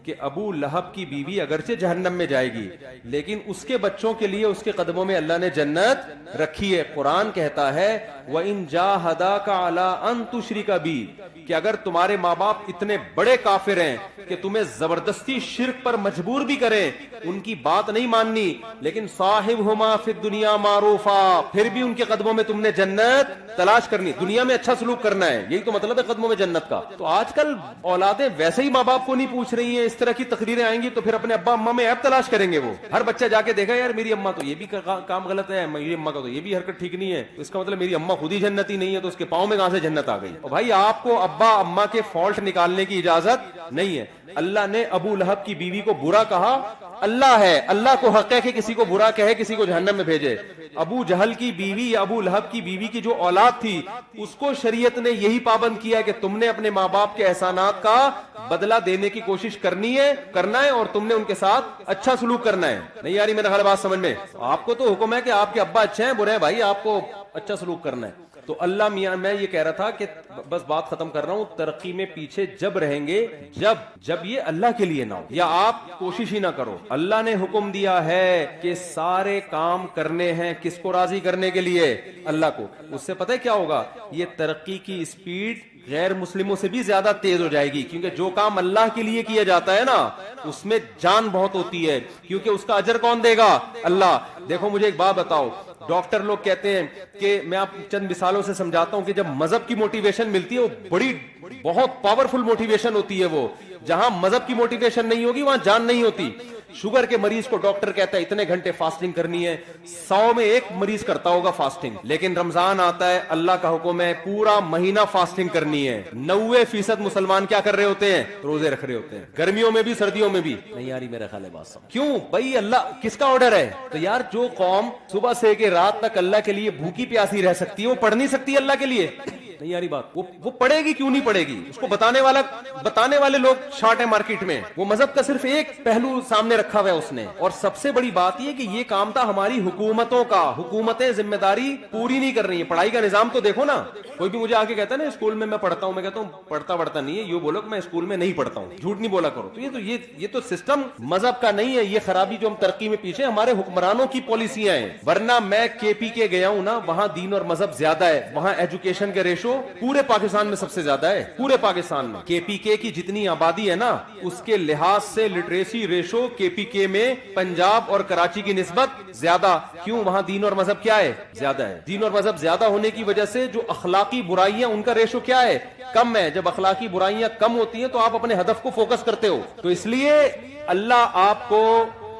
کہ ابو لہب کی بیوی اگرچہ جہنم میں جائے گی لیکن اس کے بچوں کے لیے اس کے قدموں میں اللہ نے جنت رکھی ہے. قرآن کہتا ہے وَإِن جَاهَدَاكَ عَلَىٰ أَن تُشْرِكَ بِي، کہ اگر تمہارے ماں باپ اتنے بڑے کافر ہیں کہ تمہیں زبردستی شرک پر مجبور بھی کریں، ان کی بات نہیں ماننی، لیکن صاحبہما فی الدنیا معروفا، پھر بھی ان کے قدموں میں تم نے جنت تلاش کرنی، دنیا میں اچھا سلوک کرنا ہے. یہی تو مطلب ہے قدموں میں جنت کا. تو آج کل اولادیں ویسے ہی ماں باپ کو نہیں پوچھ رہی ہیں. اس طرح کی تقریریں آئیں گی تو پھر اپنے ابا اماں میں عیب تلاش کریں گے. وہ ہر بچہ جا کے دیکھا یار میری اماں تو یہ بھی کام غلط ہے، میری اماں کا تو یہ بھی حرکت ٹھیک نہیں ہے، اس کا مطلب میری اماں خود ہی جنتی نہیں ہے، تو اس کے پاؤں میں کہاں سے جنت آ گئی؟ اور بھائی آپ کو ابا اماں کے فالٹ نکالنے کی اجازت نہیں ہے. اللہ نے ابو لہب کی بیوی کو برا کہا، اللہ ہے، اللہ کو حق ہے کہ کسی کو برا کہے، کسی کو جہنم میں بھیجے. ابو جہل کی بیوی یا ابو لہب کی بیوی کی جو اولاد تھی اس کو شریعت نے یہی پابند کیا کہ تم نے اپنے ماں باپ کے احسانات کا بدلہ دینے کی کوشش کرنا ہے اور تم نے ان کے ساتھ اچھا سلوک کرنا ہے. نہیں یاری میرا خیال بات سمجھ میں؟ آپ کو تو حکم ہے کہ آپ کے ابا اچھے ہیں برے ہیں، بھائی آپ کو اچھا سلوک کرنا ہے. تو اللہ میاں میں یہ کہہ رہا تھا کہ بس بات ختم کر رہا ہوں، ترقی میں پیچھے جب رہیں گے جب یہ اللہ کے لیے نہ ہو یا آپ کوشش ہی نہ کرو. اللہ نے حکم دیا ہے کہ سارے کام کرنے ہیں کس کو راضی کرنے کے لیے؟ اللہ کو. اس سے پتہ ہے کیا ہوگا؟ یہ ترقی کی اسپیڈ غیر مسلموں سے بھی زیادہ تیز ہو جائے گی، کیونکہ جو کام اللہ کے لیے کیا جاتا ہے نا اس میں جان بہت ہوتی ہے، کیونکہ اس کا اجر کون دے گا؟ اللہ. دیکھو مجھے ایک بات بتاؤ، ڈاکٹر لوگ کہتے ہیں کہ میں آپ چند مثالوں سے سمجھاتا ہوں کہ جب مذہب کی موٹیویشن ملتی ہے وہ بہت پاورفل موٹیویشن ہوتی ہے. وہ جہاں مذہب کی موٹیویشن نہیں ہوگی وہاں جان نہیں ہوتی. شوگر کے مریض کو ڈاکٹر کہتا ہے اتنے گھنٹے فاسٹنگ کرنی ہے، 100 میں 1 مریض کرتا ہوگا فاسٹنگ، لیکن رمضان آتا ہے اللہ کا حکم ہے پورا مہینہ فاسٹنگ کرنی ہے. 90% مسلمان کیا کر رہے ہوتے ہیں؟ روزے رکھ رہے ہوتے ہیں، گرمیوں میں بھی سردیوں میں بھی. نہیں یاری میرا خیال ہے بات سمجھ. کیوں بھائی؟ اللہ کس کا آرڈر ہے؟ تو یار جو قوم صبح سے کہ رات تک اللہ کے لیے بھوکی پیاسی رہ سکتی ہے وہ پڑھ نہیں سکتی اللہ کے لیے؟ نہیں یاری بات. وہ پڑھے گی کیوں نہیں پڑھے گی؟ اس کو بتانے والے لوگ شارٹ ہے مارکیٹ میں. وہ مذہب کا صرف ایک پہلو سامنے رکھا ہوا ہے اس نے. اور سب سے بڑی بات یہ کہ یہ کام تھا ہماری حکومتوں کا. حکومتیں ذمہ داری پوری نہیں کر رہی ہیں. پڑھائی کا نظام تو دیکھو نا. کوئی بھی مجھے آ کے کہتا ہے نا اسکول میں پڑھتا ہوں، میں کہتا ہوں پڑھتا نہیں ہے، یہ بولو کہ میں اسکول میں نہیں پڑھتا ہوں، جھوٹ نہیں بولا کرو. تو یہ تو سسٹم مذہب کا نہیں ہے. یہ خرابی جو ہم ترقی میں پیچھے ہمارے حکمرانوں کی پالیسیاں ہیں. ورنہ میں KP کے گیا ہوں نا، وہاں دین اور مذہب زیادہ ہے. وہاں ایجوکیشن کے ریشو پورے پاکستان میں سب سے زیادہ ہے. پورے پاکستان میں KPK کی جتنی آبادی ہے نا اس کے لحاظ سے لٹریسی ریشو KPK میں پنجاب اور کراچی کی نسبت زیادہ. کیوں؟ وہاں دین اور مذہب کیا ہے؟ زیادہ ہے. دین اور مذہب زیادہ ہونے کی وجہ سے جو اخلاقی برائیاں ان کا ریشو کیا ہے؟ کم ہے. جب اخلاقی برائیاں کم ہوتی ہیں تو آپ اپنے ہدف کو فوکس کرتے ہو. تو اس لیے اللہ آپ کو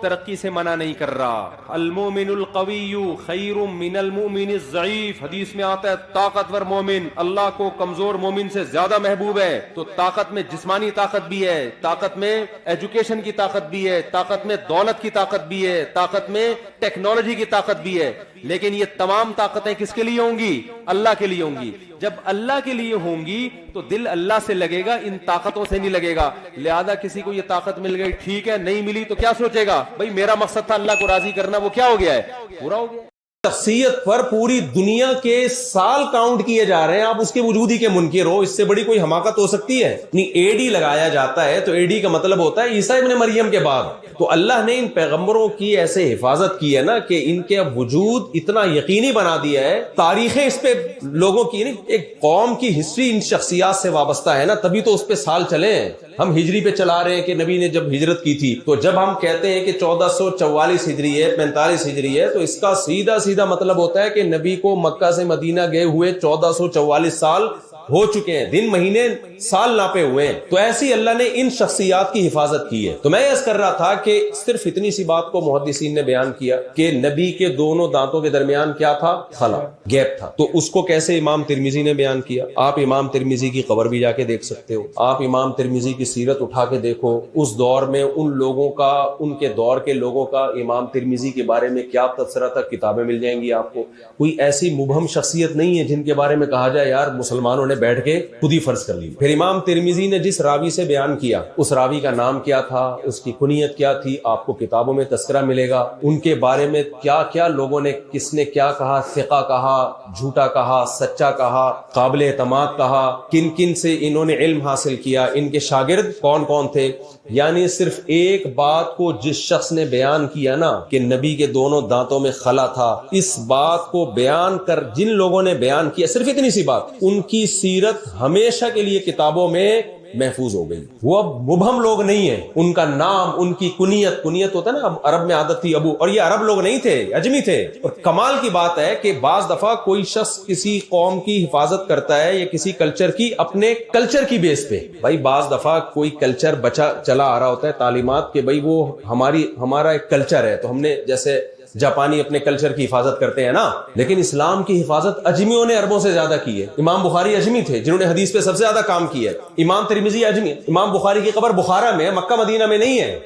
ترقی سے منع نہیں کر رہا. المومن القوی خیر من المؤمن الضعیف. حدیث میں آتا ہے طاقتور مومن اللہ کو کمزور مومن سے زیادہ محبوب ہے. تو طاقت میں جسمانی طاقت بھی ہے، طاقت میں ایجوکیشن کی طاقت بھی ہے، طاقت میں دولت کی طاقت بھی ہے، طاقت میں ٹیکنالوجی کی طاقت بھی ہے. لیکن یہ تمام طاقتیں کس کے لیے ہوں گی؟ اللہ کے لیے ہوں گی. جب اللہ کے لیے ہوں گی تو دل اللہ سے لگے گا، ان طاقتوں سے نہیں لگے گا. لہذا کسی کو یہ طاقت مل گئی ٹھیک ہے، نہیں ملی تو کیا سوچے گا؟ بھائی میرا مقصد تھا اللہ کو راضی کرنا، وہ کیا ہو گیا ہے؟ پورا ہو گیا. شخصیت پر پوری دنیا کے سال کاؤنٹ کیے جا رہے ہیں، آپ اس کے وجود ہی کے منکر ہو. اس سے بڑی کوئی حماقت ہو سکتی ہے؟ AD لگایا جاتا ہے تو AD کا مطلب ہوتا ہے عیسیٰ ابن مریم کے بعد. تو اللہ نے ان پیغمبروں کی ایسے حفاظت کی ہے نا کہ ان کے وجود اتنا یقینی بنا دیا ہے. تاریخیں اس پہ لوگوں کی ایک قوم کی ہسٹری ان شخصیات سے وابستہ ہے نا، تبھی تو اس پہ سال چلے ہیں. ہم ہجری پہ چلا رہے ہیں کہ نبی نے جب ہجرت کی تھی. تو جب ہم کہتے ہیں کہ 1444 ہجری ہے، 45 ہجری ہے، تو اس کا سیدھا مطلب ہوتا ہے کہ نبی کو مکہ سے مدینہ گئے ہوئے 1444 سال ہو چکے ہیں, دن مہینے سال ناپے ہوئے ہیں. تو ایسی اللہ نے ان شخصیات کی حفاظت کی ہے. تو میں عرض کر رہا تھا کہ صرف اتنی سی بات کو محدثین نے بیان کیا کہ نبی کے دونوں دانتوں کے درمیان کیا تھا, خلا, گیپ تھا. تو اس کو کیسے امام ترمذی نے بیان کیا؟ آپ امام ترمذی کی قبر بھی جا کے دیکھ سکتے ہو, آپ امام ترمذی کی سیرت اٹھا کے دیکھو, اس دور میں ان لوگوں کا, ان کے دور کے لوگوں کا امام ترمذی کے بارے میں کیا تبصرہ تھا, کتابیں مل جائیں گی آپ کو. کوئی ایسی مبہم شخصیت نہیں ہے جن کے بارے میں کہا جائے یار مسلمانوں نے بیٹھ کے خود ہی فرض کر لی. پھر امام ترمذی نے جس راوی سے بیان کیا, اس راوی کا نام کیا تھا, اس کی کنیت کیا تھی, آپ کو کتابوں میں تذکرہ ملے گا. ان کے بارے میں کیا کیا لوگوں نے, کس نے کیا کہا, ثقہ کہا, جھوٹا کہا, سچا کہا, قابل اعتماد کہا, کن کن سے انہوں نے علم حاصل کیا, ان کے شاگرد کون کون تھے. یعنی صرف ایک بات کو جس شخص نے بیان کیا نا کہ نبی کے دونوں دانتوں میں خلا تھا, اس بات کو بیان کر جن لوگوں نے بیان کیا, صرف اتنی سی بات, ان کی سیرت ہمیشہ کے لیے کتابوں میں محفوظ ہو گئی. وہ اب مبہم لوگ نہیں ہیں, ان کا نام, ان کی کنیت ہوتا ہے نا, اب عرب میں عادت تھی ابو, اور یہ عرب لوگ نہیں تھے, اجمی تھے. اور کمال کی بات ہے کہ بعض دفعہ کوئی شخص کسی قوم کی حفاظت کرتا ہے یا کسی کلچر کی, اپنے کلچر کی بیس پہ. بھائی بعض دفعہ کوئی کلچر بچا چلا آ رہا ہوتا ہے, تعلیمات کے, بھائی وہ ہمارا ایک کلچر ہے, تو ہم نے, جیسے جاپانی اپنے کلچر کی حفاظت کرتے ہیں نا, لیکن اسلام کی حفاظت اجمیوں نے عربوں سے زیادہ کی ہے. امام بخاری اجمی تھے جنہوں نے حدیث پہ سب سے زیادہ کام کیا ہے. امام ترمذی اجمی, امام بخاری کی قبر بخارا میں, مکہ مدینہ میں نہیں ہے.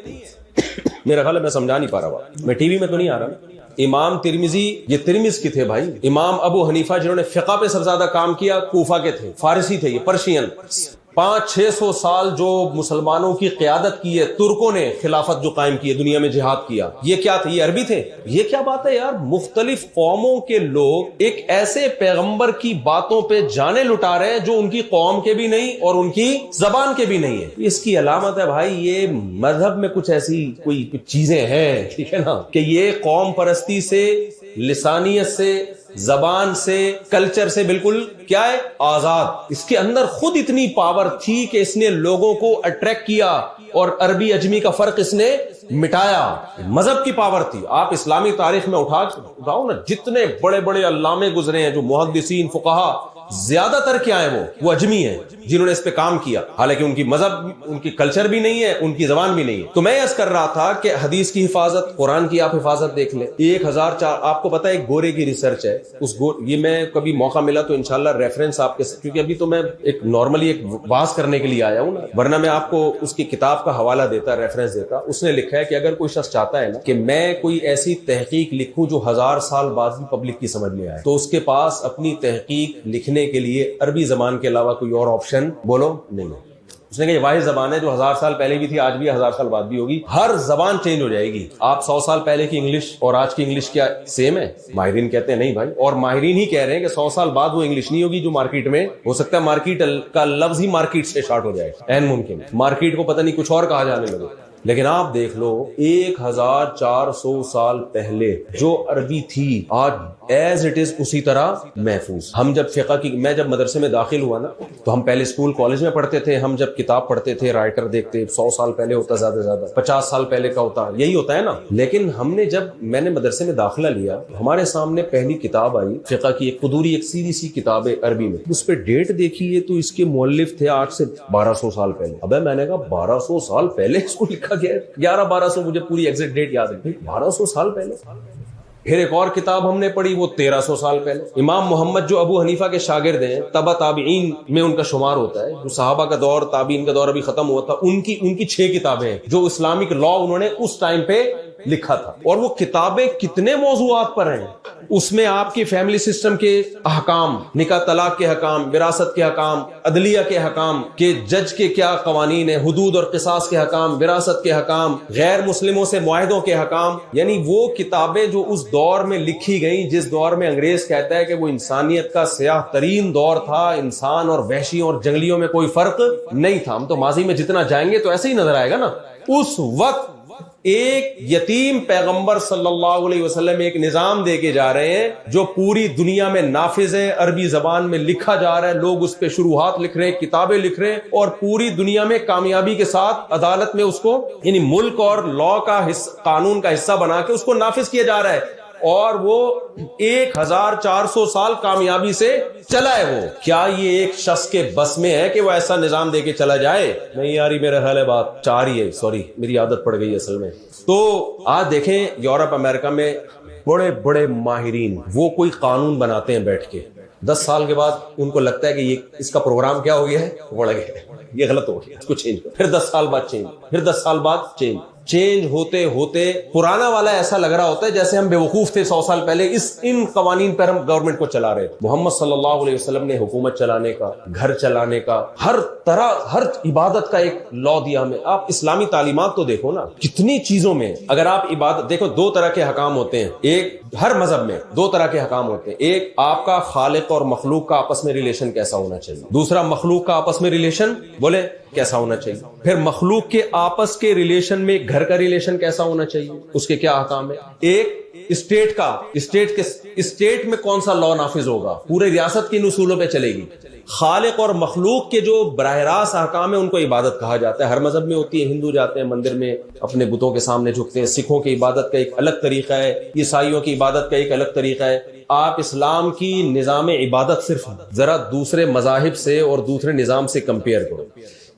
میرا خیال ہے میں سمجھا نہیں پا رہا, میں ٹی وی میں تو نہیں آ رہا. امام ترمذی یہ ترمذ کی تھے بھائی. امام ابو حنیفہ جنہوں نے فقہ پہ سب سے زیادہ کام کیا, کوفہ کے تھے, فارسی تھے, یہ پرشین. 500-600 سال جو مسلمانوں کی قیادت کی ہے ترکوں نے, خلافت جو قائم کی ہے, دنیا میں جہاد کیا, یہ کیا تھے؟ یہ عربی تھے. یہ کیا بات ہے یار, مختلف قوموں کے لوگ ایک ایسے پیغمبر کی باتوں پہ جانے لٹا رہے ہیں جو ان کی قوم کے بھی نہیں اور ان کی زبان کے بھی نہیں ہے. اس کی علامت ہے بھائی یہ مذہب میں کچھ ایسی کوئی چیزیں ہیں, ٹھیک ہے نا, کہ یہ قوم پرستی سے, لسانیت سے, زبان سے, کلچر سے بالکل کیا ہے, آزاد. اس کے اندر خود اتنی پاور تھی کہ اس نے لوگوں کو اٹریکٹ کیا اور عربی اجمی کا فرق اس نے مٹایا. مذہب کی پاور تھی. آپ اسلامی تاریخ میں اٹھاؤ نا, جتنے بڑے بڑے علامے گزرے ہیں, جو محدثین, فقہا, زیادہ تر کیا ہیں, وہ اجمی ہیں جنہوں نے اس پہ کام کیا, حالانکہ ان کی مذہب, ان کی کلچر بھی نہیں ہے, ان کی زبان بھی نہیں ہے. تو میں عرض کر رہا تھا کہ حدیث کی حفاظت, قرآن کی آپ حفاظت دیکھ لیں. 1004 آپ کو پتا ہے ایک گورے کی ریسرچ ہے, یہ میں کبھی موقع ملا تو انشاءاللہ ریفرنس آپ کے, کیونکہ ابھی تو میں ایک نارملی ایک واز کرنے کے لیے آیا ہوں نا, ورنہ میں آپ کو اس کی کتاب کا حوالہ دیتا, ریفرنس دیتا. اس نے لکھا ہے کہ اگر کوئی شخص چاہتا ہے نا کہ میں کوئی ایسی تحقیق لکھوں جو 1000 سال بعد بھی پبلک کی سمجھ میں آئے, تو اس کے پاس اپنی تحقیق لکھنے کے لیے عربی زبان کے علاوہ کوئی اور آپشن بولو نہیں ہے. اس نے کہا یہ واحد زبان ہے جو 1000 سال پہلے بھی تھی, آج بھی 1000 سال بعد بھی ہوگی. ہر زبان چینج ہو جائے گی. آپ 100 سال پہلے کی انگلش اور آج کی انگلش کیا سیم ہے؟ ماہرین کہتے ہیں نہیں بھائی, اور ماہرین ہی کہہ رہے ہیں کہ 100 سال بعد وہ انگلش نہیں ہوگی جو مارکیٹ میں, ہو سکتا ہے مارکیٹ کا لفظ ہی مارکیٹ سے اسٹارٹ ہو جائے, عین ممکن. مارکیٹ کو پتہ نہیں کچھ اور کہا جانے لگے. لیکن آپ دیکھ لو 1400 سال پہلے جو عربی تھی آج ایز اٹ از اسی طرح محفوظ. ہم جب فقہ کی, میں جب مدرسے میں داخل ہوا نا تو ہم پہلے اسکول کالج میں پڑھتے تھے, ہم جب کتاب پڑھتے تھے رائٹر دیکھتے 100 سال پہلے ہوتا, زیادہ سے زیادہ 50 سال پہلے کا ہوتا, یہی ہوتا ہے نا. لیکن ہم نے جب میں نے مدرسے میں داخلہ لیا, ہمارے سامنے پہلی کتاب آئی فقہ کی, ایک قدوری, ایک سیدھی سی کتاب ہے عربی میں. اس پہ ڈیٹ دیکھیے تو اس کے مؤلف تھے آج سے 1200 سال پہلے. ابے میں نے کہا 1200 سال پہلے اس کو لکھا گیا ہے, 1100-1200, مجھے پوری ایگزیکٹ ڈیٹ یاد ہے, 1200 سال پہلے. پھر ایک اور کتاب ہم نے پڑھی وہ 1300 سال پہلے. امام محمد جو ابو حنیفہ کے شاگرد ہیں, تبع تابعین میں ان کا شمار ہوتا ہے, جو صحابہ کا دور, تابعین کا دور ابھی ختم ہوا تھا, ان کی 6 کتابیں ہیں جو اسلامک لا انہوں نے اس ٹائم پہ لکھا تھا. اور وہ کتابیں کتنے موضوعات پر ہیں. اس میں آپ کی فیملی سسٹم کے احکام, نکاح طلاق کے احکام, وراثت کے احکام, عدلیہ کے احکام, کہ جج کے کیا قوانین ہیں, حدود اور قصاص کے احکام, وراثت کے احکام, غیر مسلموں سے معاہدوں کے احکام. یعنی وہ کتابیں جو اس دور میں لکھی گئیں جس دور میں انگریز کہتا ہے کہ وہ انسانیت کا سیاہ ترین دور تھا, انسان اور وحشیوں اور جنگلیوں میں کوئی فرق نہیں تھا. ہم تو ماضی میں جتنا جائیں گے تو ایسے ہی نظر آئے گا نا. اس وقت ایک یتیم پیغمبر صلی اللہ علیہ وسلم ایک نظام دے کے جا رہے ہیں جو پوری دنیا میں نافذ ہے, عربی زبان میں لکھا جا رہا ہے, لوگ اس پہ شروحات لکھ رہے ہیں, کتابیں لکھ رہے ہیں, اور پوری دنیا میں کامیابی کے ساتھ عدالت میں اس کو, یعنی ملک اور لا کا قانون کا حصہ بنا کے اس کو نافذ کیا جا رہا ہے. اور وہ 1400 سال کامیابی سے چلا ہے. وہ کیا یہ ایک شخص کے بس میں ہے کہ وہ ایسا نظام دے کے چلا جائے؟ نہیں یاری میرا خیال ہے بات 4 ہی ہے. سوری میری عادت پڑ گئی اصل میں. تو آج دیکھیں یورپ امریکہ میں بڑے بڑے ماہرین وہ کوئی قانون بناتے ہیں بیٹھ کے, 10 سال کے بعد ان کو لگتا ہے کہ یہ اس کا پروگرام کیا ہو گیا ہے, بڑھ گیا ہے, یہ غلط ہو گیا, اس کو چینج کرو. پھر 10 سال بعد چینج, پھر 10 سال بعد چینج ہوتے ہوتے پرانا والا ایسا لگ رہا ہوتا ہے جیسے ہم بے وقوف تھے 100 سال پہلے ان قوانین پر ہم گورنمنٹ کو چلا رہے. محمد صلی اللہ علیہ وسلم نے حکومت چلانے کا, گھر چلانے کا, ہر طرح ہر عبادت کا ایک لا دیا ہمیں. آپ اسلامی تعلیمات تو دیکھو نا, کتنی چیزوں میں اگر آپ عبادت دیکھو, 2 طرح کے حکام ہوتے ہیں. ایک ہر مذہب میں 2 طرح کے حکام ہوتے ہیں. ایک آپ کا خالق اور مخلوق کا آپس میں ریلیشن کیسا ہونا چاہیے, دوسرا مخلوق کا آپس میں ریلیشن بولے کیسا ہونا چاہیے, پھر مخلوق کے آپس کے ریلیشن میں گھر کا ریلیشن کیسا ہونا چاہیے, اس کے کیا احکام ہے. ایک اسٹیٹ کا, اسٹیٹ میں کون سا لا نافذ ہوگا, پورے ریاست کی اصولوں پہ چلے گی. خالق اور مخلوق کے جو براہ راست احکام ہے ان کو عبادت کہا جاتا ہے. ہر مذہب میں ہوتی ہے. ہندو جاتے ہیں مندر میں اپنے بتوں کے سامنے جھکتے ہیں, سکھوں کی عبادت کا ایک الگ طریقہ ہے, عیسائیوں کی عبادت کا ایک الگ طریقہ ہے. آپ اسلام کی نظام عبادت صرف ذرا دوسرے مذاہب سے اور دوسرے نظام سے کمپیئر کرو.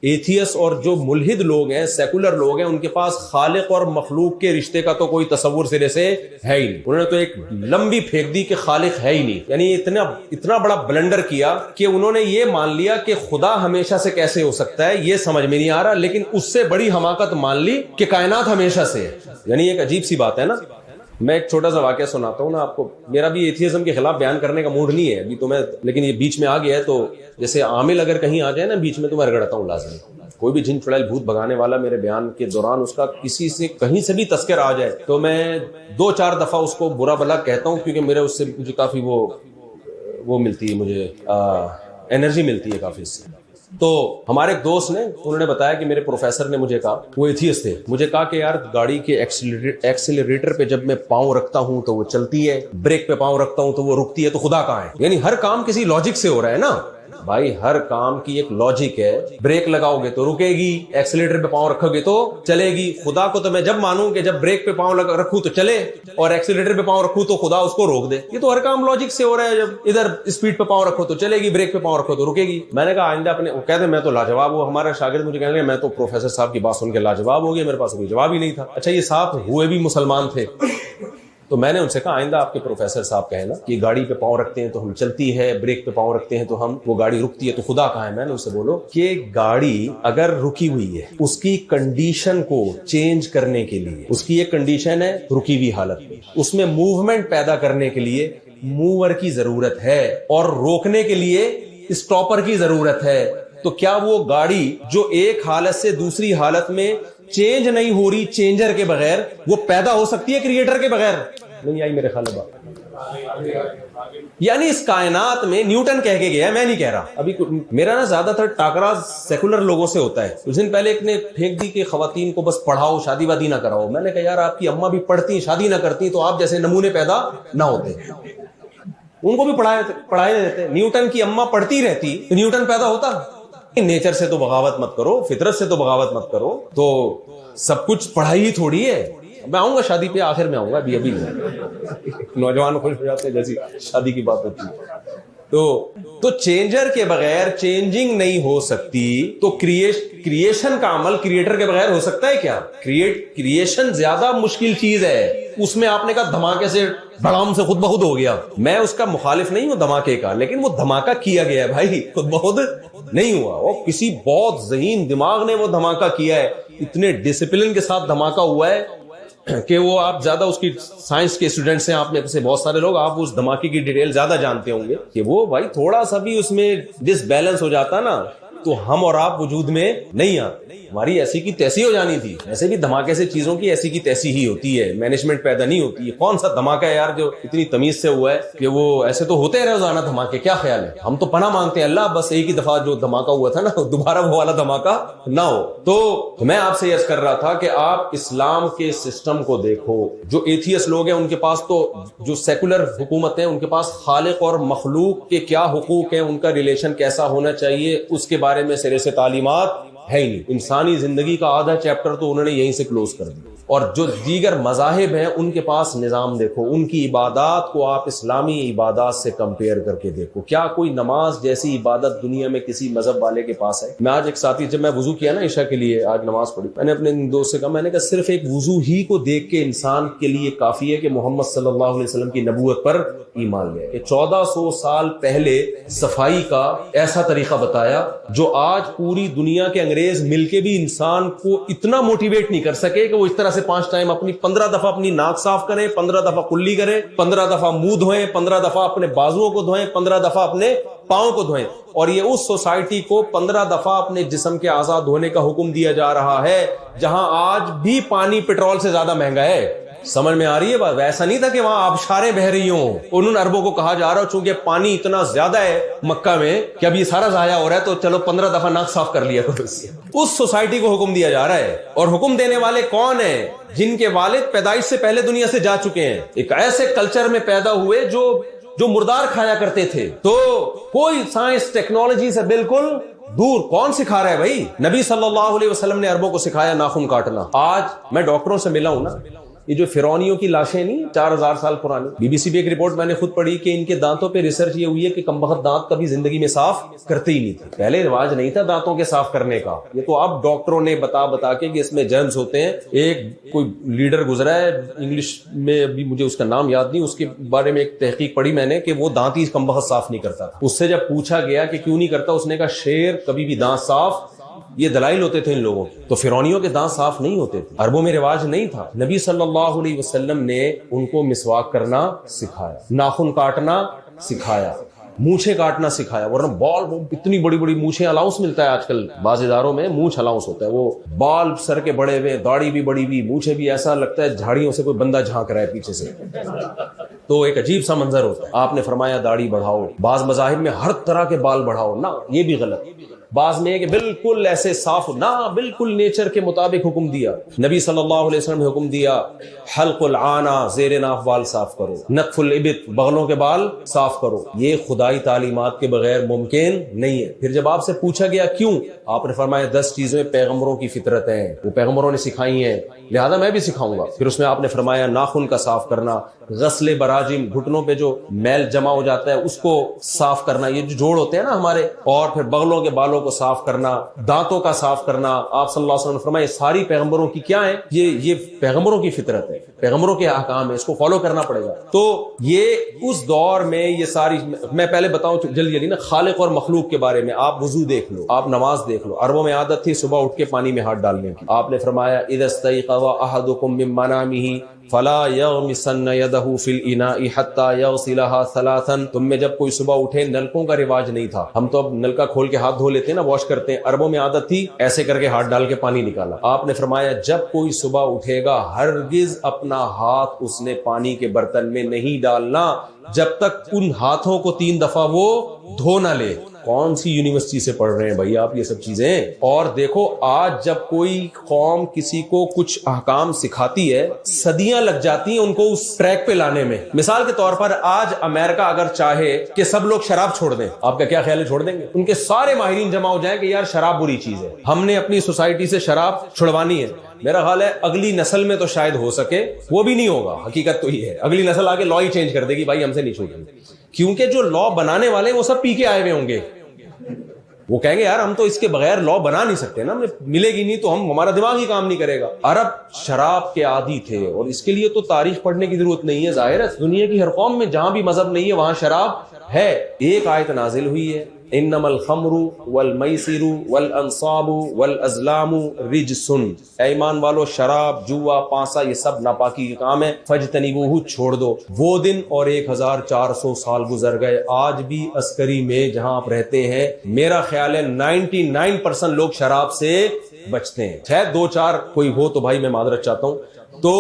ایتھیس اور جو ملحد لوگ ہیں, سیکولر لوگ ہیں, ان کے پاس خالق اور مخلوق کے رشتے کا تو کوئی تصور سرے سے ہے ہی نہیں. انہوں نے تو ایک لمبی پھینک دی کہ خالق ہے ہی نہیں. یعنی اتنا بڑا بلنڈر کیا کہ انہوں نے یہ مان لیا کہ خدا ہمیشہ سے کیسے ہو سکتا ہے یہ سمجھ میں نہیں آ رہا, لیکن اس سے بڑی حماقت مان لی کہ کائنات ہمیشہ سے ہے. یعنی ایک عجیب سی بات ہے نا. میں ایک چھوٹا سا واقعہ سناتا ہوں نا آپ کو. میرا بھی ایتھیزم کے خلاف بیان کرنے کا موڈ نہیں ہے ابھی تو میں, لیکن یہ بیچ میں آ گیا ہے تو جیسے عامل اگر کہیں آ جائے نا بیچ میں تو میں رگڑتا ہوں لازمی. کوئی بھی جن چڑیل بھوت بھگانے والا میرے بیان کے دوران اس کا کسی سے کہیں سے بھی تذکر آ جائے تو میں 2-4 دفعہ اس کو برا بلا کہتا ہوں, کیونکہ میرے اس سے مجھے کافی وہ ملتی ہے, مجھے انرجی ملتی ہے کافی اس سے. تو ہمارے ایک دوست نے, انہوں نے بتایا کہ میرے پروفیسر نے مجھے کہا, وہ ایتھیسٹ تھے, مجھے کہا کہ یار گاڑی کے ایکسیلریٹر پہ جب میں پاؤں رکھتا ہوں تو وہ چلتی ہے, بریک پہ پاؤں رکھتا ہوں تو وہ رکتی ہے, تو خدا کہاں ہے. یعنی ہر کام کسی لاجک سے ہو رہا ہے نا بھائی, ہر کام کی ایک لاجک ہے. بریک لگاؤ گے تو رکے گی, ایکسیلیٹر پہ پاؤں رکھو گے تو چلے گی. خدا کو تو میں جب مانوں کہ جب بریک پہ پاؤں رکھوں تو چلے اور ایکسیلیٹر پہ پاؤں رکھوں تو خدا اس کو روک دے. یہ تو ہر کام لاجک سے ہو رہا ہے. جب ادھر اسپیڈ پہ پاؤں رکھو تو چلے گی, بریک پہ پاؤں رکھو تو رکے گی. میں نے کہا آئندہ اپنے, وہ کہتے ہیں میں تو لاجواب ہوں. ہمارا شاگرد مجھے کہنے لگا میں تو پروفیسر صاحب کی بات سن کے لاجواب ہو گیا, میرے پاس کوئی جواب ہی نہیں تھا. اچھا یہ صاحب ہوئے بھی مسلمان تھے. تو میں نے ان سے کہا آئندہ آپ کے پروفیسر صاحب کہنا کہ گاڑی پہ پاؤں رکھتے ہیں تو ہم چلتی ہے, بریک پہ پاؤں رکھتے ہیں تو ہم وہ گاڑی رکتی ہے, تو خدا کہاں ہے. میں نے ان سے بولو کہ گاڑی اگر رکی ہوئی ہے اس کی کنڈیشن کو چینج کرنے کے لیے, اس کی ایک کنڈیشن ہے رکی ہوئی حالت میں, اس میں موومنٹ پیدا کرنے کے لیے موور کی ضرورت ہے اور روکنے کے لیے اسٹاپر کی ضرورت ہے. تو کیا وہ گاڑی جو ایک حالت سے دوسری حالت میں چینج نہیں ہو رہی چینجر کے بغیر, وہ پیدا ہو سکتی ہے کریٹر کے بغیر؟ نہیں آئی میرے خیال میں. یعنی اس کائنات میں نیوٹن کہہ کے گیا ہے, میں نہیں کہہ رہا. ابھی میرا نا زیادہ تر ٹاکرا سیکولر لوگوں سے ہوتا ہے. کچھ دن پہلے ایک نے پھینک دی کہ خواتین کو بس پڑھاؤ, شادی وادی نہ کراؤ. میں نے کہا یار آپ کی اماں بھی پڑھتی شادی نہ کرتی تو آپ جیسے نمونے پیدا نہ ہوتے, ان کو بھی پڑھائے دیتے. نیوٹن کی اماں پڑھتی رہتی تو نیوٹن پیدا ہوتا. نیچر سے تو بغاوت مت کرو, فطرت سے تو بغاوت مت کرو, تو سب کچھ پڑھائی ہی تھوڑی ہے. میں آؤں گا شادی پہ, آخر میں آؤں گا, ابھی نوجوان خوش ہو جاتے جیسی شادی کی بات ہوتی ہے. تو چینجر کے بغیر چینجنگ نہیں ہو سکتی. تو کریشن کا عمل کریٹر کے بغیر ہو سکتا ہے کیا؟ کریشن زیادہ مشکل چیز ہے. اس میں آپ نے کہا دھماکے سے بڑام سے خود بخود ہو گیا. میں اس کا مخالف نہیں ہوں دھماکے کا, لیکن وہ دھماکہ کیا گیا ہے بھائی, خود بخود نہیں ہوا. وہ کسی بہت ذہین دماغ نے وہ دھماکہ کیا ہے, اتنے ڈسپلن کے ساتھ دھماکہ ہوا ہے کہ وہ آپ زیادہ اس کی سائنس کے اسٹوڈنٹس ہیں, آپ میں سے بہت سارے لوگ, آپ اس دھماکے کی ڈیٹیل زیادہ جانتے ہوں گے کہ وہ بھائی تھوڑا سا بھی اس میں ڈس بیلنس ہو جاتا نا تو ہم اور آپ وجود میں نہیں آتے. ہماری ایسی کی تیسی ہو جانی تھی. ایسے بھی دھماکے سے چیزوں کی ایسی کی تیسی ہی ہوتی ہے, مینجمنٹ پیدا نہیں ہوتی ہے. کون سا دھماکہ ہے یار جو اتنی تمیز سے ہوا ہے کہ وہ ایسے تو ہوتے رہے روزانہ دھماکے, کیا خیال ہے؟ ہم تو پناہ مانگتے ہیں اللہ بس ایک ہی دفعہ جو دھماکہ ہوا تھا نا دوبارہ وہ والا دھماکہ نہ ہو. تو میں آپ سے عرض کر رہا تھا کہ آپ اسلام کے سسٹم کو دیکھو. جو ایتھیس لوگ ہیں ان کے پاس تو, جو سیکولر حکومت ہیں ان کے پاس خالق اور مخلوق کے کیا حقوق ہیں, ان کا ریلیشن کیسا ہونا چاہیے, اس کے بارے میں سرے سے تعلیمات ہے ہی نہیں. انسانی زندگی کا آدھا چیپٹر تو انہوں نے یہیں سے کلوز کر دیا. اور جو دیگر مذاہب ہیں ان کے پاس نظام دیکھو, ان کی عبادات کو آپ اسلامی عبادات سے کمپیئر کر کے دیکھو, کیا کوئی نماز جیسی عبادت دنیا میں کسی مذہب والے کے پاس ہے؟ میں آج ایک ساتھی, جب میں وضو کیا نا عشاء کے لیے, آج نماز پڑھی, میں نے اپنے دوست سے کہا, میں نے کہا صرف ایک وضو ہی کو دیکھ کے انسان کے لیے کافی ہے کہ محمد صلی اللہ علیہ وسلم کی نبوت پر ایمان لے. 1400 سال پہلے صفائی کا ایسا طریقہ بتایا جو آج پوری دنیا کے انگریز مل کے بھی انسان کو اتنا موٹیویٹ نہیں کر سکے کہ وہ اس طرح سے 5 ٹائم 15 دفعہ اپنی ناک صاف کریں, 15 دفعہ کلی کریں, 15 دفعہ منہ دھوئیں, 15 دفعہ اپنے بازوؤں کو دھوئیں, 15 دفعہ اپنے پاؤں کو دھوئیں. اور یہ اس سوسائٹی کو 15 دفعہ اپنے جسم کے اعضاء دھونے کا حکم دیا جا رہا ہے جہاں آج بھی پانی پیٹرول سے زیادہ مہنگا ہے. سمجھ میں آ رہی ہے بات؟ ویسا نہیں تھا کہ وہاں آبشاریں بہ رہی ہوں. انہوں عربوں کو کہا جا رہا ہو چونکہ پانی اتنا زیادہ ہے مکہ میں کہ اب یہ سارا ضائع ہو رہا ہے تو چلو 15 دفعہ ناک صاف کر لیا کرو. اس سوسائٹی کو حکم دیا جا رہا ہے. اور حکم دینے والے کون ہیں؟ جن کے والد پیدائش سے پہلے دنیا سے جا چکے ہیں, ایک ایسے کلچر میں پیدا ہوئے جو مردار کھایا کرتے تھے. تو کوئی سائنس ٹیکنالوجی سے بالکل دور. کون سکھا رہا ہے بھائی؟ نبی صلی اللہ علیہ وسلم نے عربوں کو سکھایا ناخن کاٹنا. آج میں ڈاکٹروں سے ملا ہوں نا, یہ جو فرعونیوں کی لاشیں نہیں 4000 سال پرانی, بی بی سی پہ ایک رپورٹ میں نے خود پڑھی کہ ان کے دانتوں پہ ریسرچ یہ ہوئی ہے کہ کمبخت دانت کبھی زندگی میں صاف کرتے ہی نہیں تھے. پہلے رواج نہیں تھا دانتوں کے صاف کرنے کا, یہ تو اب ڈاکٹروں نے بتا کے کہ اس میں جرمز ہوتے ہیں. ایک کوئی لیڈر گزرا ہے انگلش میں, ابھی مجھے اس کا نام یاد نہیں, اس کے بارے میں ایک تحقیق پڑھی میں نے کہ وہ دانت ہی کمبخت صاف نہیں کرتا تھا. اس سے جب پوچھا گیا کہ کیوں نہیں کرتا, اس نے کہا شیر کبھی بھی دانت صاف, یہ دلائل ہوتے تھے ان لوگوں کے. تو فرعونیوں کے دانت صاف نہیں ہوتے تھے, عربوں میں رواج نہیں تھا. نبی صلی اللہ علیہ وسلم نے ان کو مسواک کرنا سکھایا, ناخن کاٹنا سکھایا, مونچھیں کاٹنا سکھایا. ورنہ بال اتنی بڑی بڑی مونچھیں الاؤنس ملتا ہے آج کل بعض اداروں میں, مونچھ الاؤنس ہوتا ہے, وہ بال سر کے بڑے ہوئے, داڑھی بھی بڑی ہوئی, مونچھیں بھی, ایسا لگتا ہے جھاڑیوں سے کوئی بندہ جھانک رہا ہے پیچھے سے. تو ایک عجیب سا منظر ہوتا ہے. آپ نے فرمایا داڑھی بڑھاؤ, بعض مذاہب میں ہر طرح کے بال بڑھاؤ, نہ یہ بھی غلط. بعض میں کہ بالکل ایسے صاف, نہ بالکل نیچر کے مطابق حکم دیا. نبی صلی اللہ علیہ وسلم نے حکم دیا حلق العانہ, زیر ناف بال صاف کرو, نتف الابط, بغلوں کے بال صاف کرو. یہ خدائی تعلیمات کے بغیر ممکن نہیں ہے. پھر جب آپ سے پوچھا گیا کیوں, آپ نے فرمایا 10 چیزیں پیغمبروں کی فطرت ہیں, وہ پیغمبروں نے سکھائی ہیں, لہذا میں بھی سکھاؤں گا. پھر اس میں آپ نے فرمایا ناخن کا صاف کرنا, غسل براجم, گھٹنوں پہ جو میل جمع ہو جاتا ہے اس کو صاف کرنا, یہ جو جوڑ ہوتے ہیں نا ہمارے, اور پھر بغلوں کے بالوں کو صاف کرنا, دانتوں کا صاف کرنا. آپ صلی اللہ علیہ وسلم نے فرمایا ساری پیغمبروں کی کیا ہے, یہ پیغمبروں کی فطرت ہے, پیغمبروں کے احکام ہے, اس کو فالو کرنا پڑے گا. تو یہ اس دور میں یہ ساری, میں پہلے بتاؤں جلدی جلدی نا, خالق اور مخلوق کے بارے میں. آپ وضو دیکھ لو, آپ نماز دیکھ لو. عربوں میں عادت تھی صبح اٹھ کے پانی میں ہاتھ ڈالنے کی. آپ نے فرمایا اذا استيقظ احدكم من منامه فلا يغمسن يده في الاناء حتى يغسلها ثلاثا. تم میں جب کوئی صبح اٹھے, نلکوں کا رواج نہیں تھا, ہم تو اب نلکا کھول کے ہاتھ دھو لیتے ہیں نا, واش کرتے ہیں. عربوں میں عادت تھی ایسے کر کے ہاتھ ڈال کے پانی نکالا. آپ نے فرمایا جب کوئی صبح اٹھے گا ہرگز اپنا ہاتھ اس نے پانی کے برتن میں نہیں ڈالنا جب تک ان ہاتھوں کو 3 دفعہ وہ دھو نہ لے. کون سی یونیورسٹی سے پڑھ رہے ہیں بھائی آپ یہ سب چیزیں؟ اور دیکھو آج جب کوئی قوم کسی کو کچھ احکام سکھاتی ہے, صدیاں لگ جاتی ہیں ان کو اس ٹریک پہ لانے میں. مثال کے طور پر آج امریکہ اگر چاہے کہ سب لوگ شراب چھوڑ دیں, آپ کا کیا خیال ہے, چھوڑ دیں گے؟ ان کے سارے ماہرین جمع ہو جائیں کہ یار شراب بری چیز ہے, ہم نے اپنی سوسائٹی سے شراب چھڑوانی ہے. میرا خیال ہے اگلی نسل میں تو شاید ہو سکے, وہ بھی نہیں ہوگا. حقیقت تو یہ ہے اگلی نسل آگے لا ہی چینج کر دے گی, بھائی ہم سے نہیں چھوڑیں گے, کیونکہ جو لا بنانے والے وہ سب پی کے آئے ہوئے ہوں گے. وہ کہیں گے یار ہم تو اس کے بغیر لا بنا نہیں سکتے نا, ہمیں ملے گی نہیں تو ہمارا دماغ ہی کام نہیں کرے گا. عرب شراب کے عادی تھے, اور اس کے لیے تو تاریخ پڑھنے کی ضرورت نہیں ہے. ظاہر ہے دنیا کی ہر قوم میں جہاں بھی مذہب نہیں ہے وہاں شراب ہے. ایک آیت نازل ہوئی ہے انما الخمر والمیسر والانصاب والازلام رجس, اے ایمان والو شراب, جوا, پانسا یہ سب ناپاکی کے کام ہے, فاجتنبوہ چھوڑ دو. وہ دن اور 1400 سال گزر گئے. آج بھی عسکری میں جہاں آپ رہتے ہیں میرا خیال ہے 99% لوگ شراب سے بچتے ہیں. شاید 2-4 کوئی ہو تو بھائی میں معذرت چاہتا ہوں, تو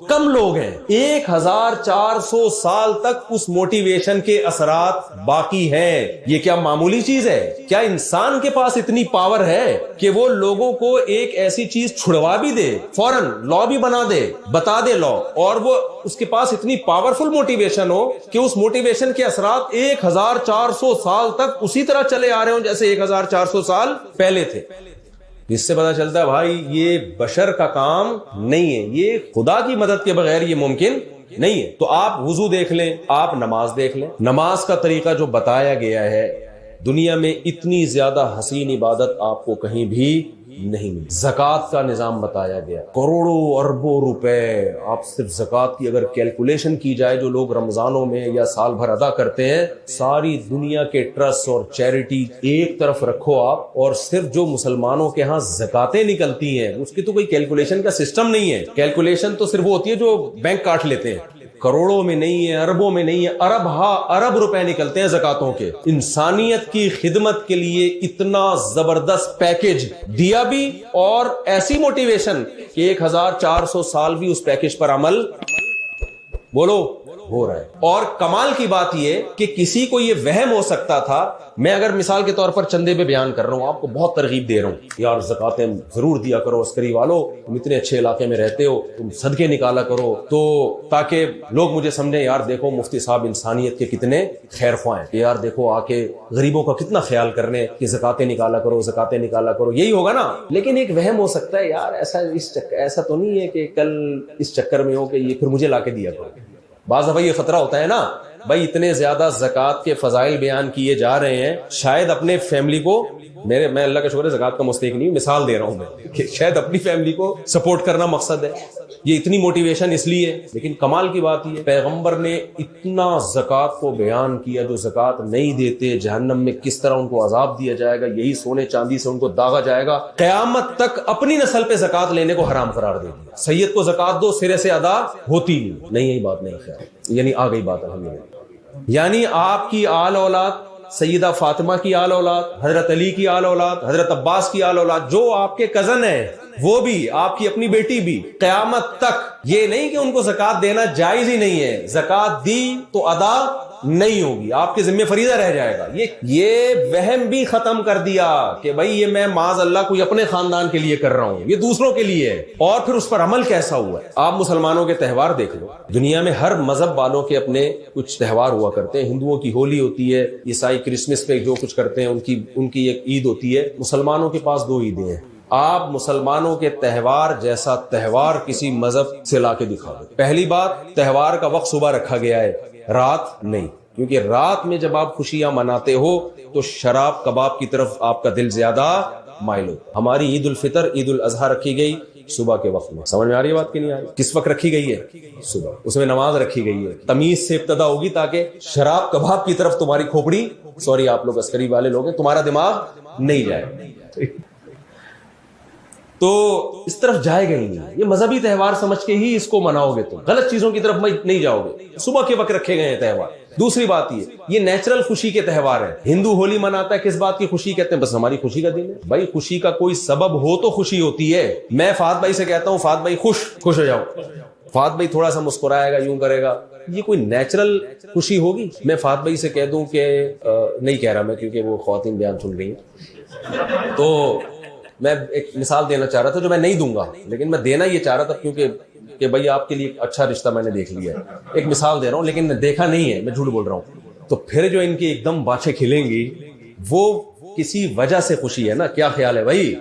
کم لوگ ہیں. 1400 سال تک اس موٹیویشن کے اثرات باقی ہیں. یہ کیا معمولی چیز ہے؟ کیا انسان کے پاس اتنی پاور ہے کہ وہ لوگوں کو ایک ایسی چیز چھڑوا بھی دے, فوراً لا بھی بنا دے, بتا دے لا, اور وہ اس کے پاس اتنی پاورفل موٹیویشن ہو کہ اس موٹیویشن کے اثرات 1400 سال تک اسی طرح چلے آ رہے ہوں جیسے 1400 سال پہلے تھے. جس سے پتا چلتا ہے بھائی یہ بشر کا کام نہیں ہے, یہ خدا کی مدد کے بغیر یہ ممکن نہیں ہے. تو آپ وضو دیکھ لیں, آپ نماز دیکھ لیں, نماز کا طریقہ جو بتایا گیا ہے, دنیا میں اتنی زیادہ حسین عبادت آپ کو کہیں بھی نہیں ملی. زکوٰۃ کا نظام بتایا گیا, کروڑوں اربوں روپے آپ صرف زکوٰۃ کی اگر کیلکولیشن کی جائے جو لوگ رمضانوں میں یا سال بھر ادا کرتے ہیں, ساری دنیا کے ٹرسٹ اور چیریٹی ایک طرف رکھو آپ, اور صرف جو مسلمانوں کے ہاں زکاتیں نکلتی ہیں اس کی تو کوئی کیلکولیشن کا سسٹم نہیں ہے. کیلکولیشن تو صرف وہ ہوتی ہے جو بینک کاٹ لیتے ہیں, کروڑوں میں نہیں ہے, اربوں میں نہیں ہے, ارب روپے نکلتے ہیں زکاتوں کے. انسانیت کی خدمت کے لیے اتنا زبردست پیکج دیا بھی, اور ایسی موٹیویشن کہ 1400 سال بھی اس پیکج پر عمل بولو ہو رہا ہے. اور کمال کی بات یہ کہ کسی کو یہ وہم ہو سکتا تھا, میں اگر مثال کے طور پر چندے پہ بیان کر رہا ہوں, آپ کو بہت ترغیب دے رہا ہوں, یار زکاتیں ضرور دیا کرو عسکری والو, تم اتنے اچھے علاقے میں رہتے ہو, تم صدقے نکالا کرو, تو تاکہ لوگ مجھے سمجھیں یار دیکھو مفتی صاحب انسانیت کے کتنے خیر خواہ ہیں, کہ یار دیکھو آ کے غریبوں کا کتنا خیال کرنے کہ زکاتیں نکالا کرو, زکاتیں نکالا کرو, یہی ہوگا نا. لیکن ایک وہم ہو سکتا ہے یار ایسا تو نہیں ہے کہ کل اس چکر میں ہو کہ یہ پھر مجھے لا کے دیا کرو. بعض دفعہ یہ خطرہ ہوتا ہے نا بھائی, اتنے زیادہ زکوٰۃ کے فضائل بیان کیے جا رہے ہیں, شاید اپنے فیملی کو, میں اللہ کا شکر ہے زکوٰۃ کا مستحق نہیں ہوں, مثال دے رہا ہوں میں, کہ شاید اپنی فیملی کو سپورٹ کرنا مقصد ہے, یہ اتنی موٹیویشن اس لیے. لیکن کمال کی بات یہ, پیغمبر نے اتنا زکوٰۃ کو بیان کیا, جو زکوٰۃ نہیں دیتے جہنم میں کس طرح ان کو عذاب دیا جائے گا, یہی سونے چاندی سے ان کو داغا جائے گا, قیامت تک اپنی نسل پہ زکوٰۃ لینے کو حرام قرار دے دیا. سید کو زکوٰۃ دو, سرے سے ادا ہوتی نہیں, یہی بات نہیں خیال, یعنی آ گئی بات الحمدللہ. یعنی آپ کی آل اولاد, سیدہ فاطمہ کی آل اولاد, حضرت علی کی آل اولاد, حضرت عباس کی آل اولاد, جو آپ کے کزن ہیں وہ بھی, آپ کی اپنی بیٹی بھی, قیامت تک یہ نہیں کہ ان کو زکوٰۃ دینا جائز ہی نہیں ہے, زکوٰۃ دی تو ادا نہیں ہوگی, آپ کے ذمہ فریضہ رہ جائے گا. یہ وہم بھی ختم کر دیا کہ بھائی یہ میں معاذ اللہ کوئی اپنے خاندان کے لیے کر رہا ہوں, یہ دوسروں کے لیے ہے. اور پھر اس پر عمل کیسا ہوا ہے. آپ مسلمانوں کے تہوار دیکھ لو, دنیا میں ہر مذہب والوں کے اپنے کچھ تہوار ہوا کرتے ہیں. ہندوؤں کی ہولی ہوتی ہے, عیسائی کرسمس پہ جو کچھ کرتے ہیں ان کی ایک عید ہوتی ہے. مسلمانوں کے پاس 2 عیدیں ہیں. آپ مسلمانوں کے تہوار جیسا تہوار کسی مذہب سے لا کے دکھا دو. پہلی بات, تہوار کا وقت صبح رکھا گیا ہے, رات نہیں, کیونکہ رات میں جب آپ خوشیاں مناتے ہو تو شراب کباب کی طرف آپ کا دل زیادہ مائل ہوتا. ہماری عید الفطر, عید الاضحیٰ رکھی گئی صبح کے وقت میں. سمجھ میں آ رہی ہے بات کہ نہیں آ رہی؟ کس وقت رکھی گئی ہے؟ صبح. اس میں نماز رکھی گئی ہے, تمیز سے ابتدا ہوگی تاکہ شراب کباب کی طرف تمہاری کھوپڑی, سوری آپ لوگ عسکری والے لوگ ہیں, تمہارا دماغ نہیں جائے, تو اس طرف جائے گا ہی نہیں. یہ مذہبی تہوار سمجھ کے ہی اس کو مناؤ گے, تم غلط چیزوں کی طرف نہیں جاؤ گے. صبح کے وقت رکھے گئے ہیں تہوار. دوسری بات یہ نیچرل خوشی کے تہوار ہیں. ہندو ہولی مناتا ہے, کس بات کی خوشی کہتے ہیں؟ بس ہماری خوشی کا دن ہے. بھائی خوشی کا کوئی سبب ہو تو خوشی ہوتی ہے. میں فہد بھائی سے کہتا ہوں, فہد بھائی خوش ہو جاؤ, فہد بھائی تھوڑا سا مسکرائے گا, یوں کرے گا, یہ کوئی نیچرل خوشی ہوگی؟ میں فہد بھائی سے کہہ دوں کہ نہیں کہہ رہا میں, کیونکہ وہ خواتین بیان سن رہی ہیں, تو میں ایک مثال دینا چاہ رہا تھا جو میں نہیں دوں گا, لیکن میں دینا یہ چاہ رہا تھا کیونکہ کہ بھائی آپ کے لیے ایک اچھا رشتہ میں نے دیکھ لیا ہے. ایک مثال دے رہا ہوں, لیکن دیکھا نہیں ہے, میں جھوٹ بول رہا ہوں. تو پھر جو ان کی ایک دم باتیں کھلیں گی وہ کسی وجہ سے خوشی ہے نا. کیا خیال ہے بھائی؟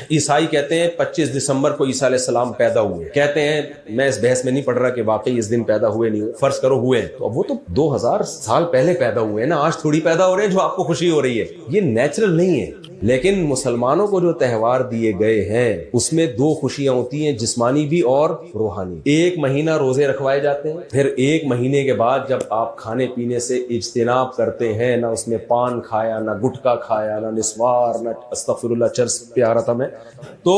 عیسائی کہتے ہیں 25 دسمبر کو عیسیٰ علیہ السلام پیدا ہوئے. کہتے ہیں, میں اس بحث میں نہیں پڑھ رہا کہ واقعی اس دن پیدا ہوئے نہیں ہوئے, فرض کرو ہوئے, تو اب وہ تو 2000 سال پہلے پیدا ہوئے ہیں نا, آج تھوڑی پیدا ہو رہے ہیں جو آپ کو خوشی ہو رہی ہے. یہ نیچرل نہیں ہے. لیکن مسلمانوں کو جو تہوار دیے گئے ہیں اس میں 2 خوشیاں ہوتی ہیں, جسمانی بھی اور روحانی. 1 مہینہ روزے رکھوائے جاتے ہیں, پھر 1 مہینے کے بعد جب آپ کھانے پینے سے اجتناب کرتے ہیں, نہ اس میں پان کھایا, نہ گٹکا کھایا, نہ نسوار, نہ استغفر اللہ چرس پہ آ رہا تھا میں, تو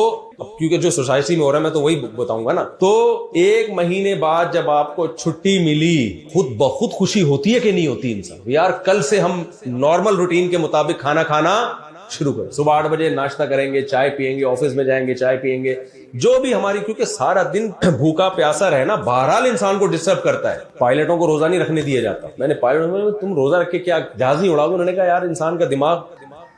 کیونکہ جو سوسائٹی میں ہو رہا ہے میں تو وہی بتاؤں گا نا. تو 1 مہینے بعد جب آپ کو چھٹی ملی, خود بخود خوشی ہوتی ہے کہ نہیں ہوتی انسان؟ یار کل سے ہم نارمل روٹین کے مطابق کھانا شروع کریں. صبح 8 بجے ناشتہ کریں گے, چائے پیئیں گے, آفس میں جائیں گے, چائے پیئیں گے, جو بھی ہماری, کیونکہ سارا دن بھوکا پیاسا رہنا بہرحال انسان کو ڈسٹرب کرتا ہے. پائلٹوں کو روزہ نہیں رکھنے دیا جاتا. میں نے پائلٹوں کو, تم روزہ رکھ کے کیا جہاز نہیں اڑاؤ گے؟ انہوں نے کہا یار انسان کا دماغ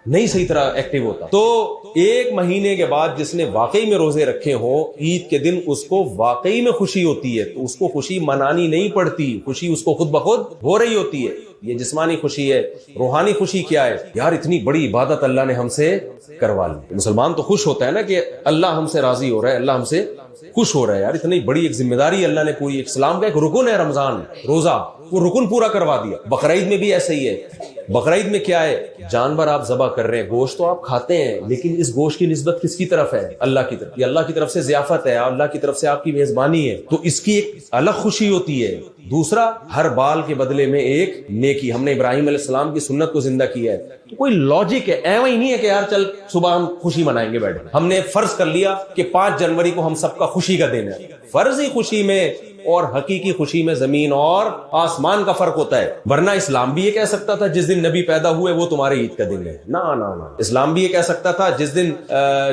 نہیں صحیح طرح ایکٹیو ہوتا. تو 1 مہینے کے بعد جس نے واقعی میں روزے رکھے ہوں, عید کے دن اس کو واقعی میں خوشی ہوتی ہے, تو اس کو خوشی منانی نہیں پڑتی, خوشی اس کو خود بخود ہو رہی ہوتی ہے. یہ جسمانی خوشی ہے. روحانی خوشی کیا ہے؟ یار اتنی بڑی عبادت اللہ نے ہم سے کروا لی. مسلمان تو خوش ہوتا ہے نا کہ اللہ ہم سے راضی ہو رہا ہے, اللہ ہم سے خوش ہو رہا ہے. یار اتنی بڑی ایک ذمہ داری اللہ نے پوری, اسلام کا ایک رکن ہے رمضان, روزہ, وہ رکن پورا کروا دیا. بقرعید میں بھی ایسا ہی ہے. بقرعید میں کیا ہے؟ جانور آپ ذبح کر رہے ہیں, گوشت تو آپ کھاتے ہیں, لیکن اس گوشت کی نسبت کس کی طرف ہے؟ اللہ کی طرف. یہ اللہ کی طرف سے ضیافت ہے, اللہ کی طرف سے آپ کی میزبانی ہے, تو اس کی ایک الگ خوشی ہوتی ہے. دوسرا, ہر بال کے بدلے میں ایک نیکی. ہم نے ابراہیم علیہ السلام کی سنت کو زندہ کیا ہے. تو کوئی لاجک ہے, ایویں ہی نہیں ہے کہ یار چل صبح ہم خوشی منائیں گے بیٹھ کے. ہم نے فرض کر لیا کہ 5 جنوری کو ہم سب کا خوشی کا دن ہے. فرضی خوشی میں اور حقیقی خوشی میں زمین اور آسمان کا فرق ہوتا ہے. ورنہ اسلام بھی یہ کہہ سکتا تھا جس دن نبی پیدا ہوئے وہ تمہارے عید کا دن ہے. نا نا نا. اسلام بھی یہ کہہ سکتا تھا جس دن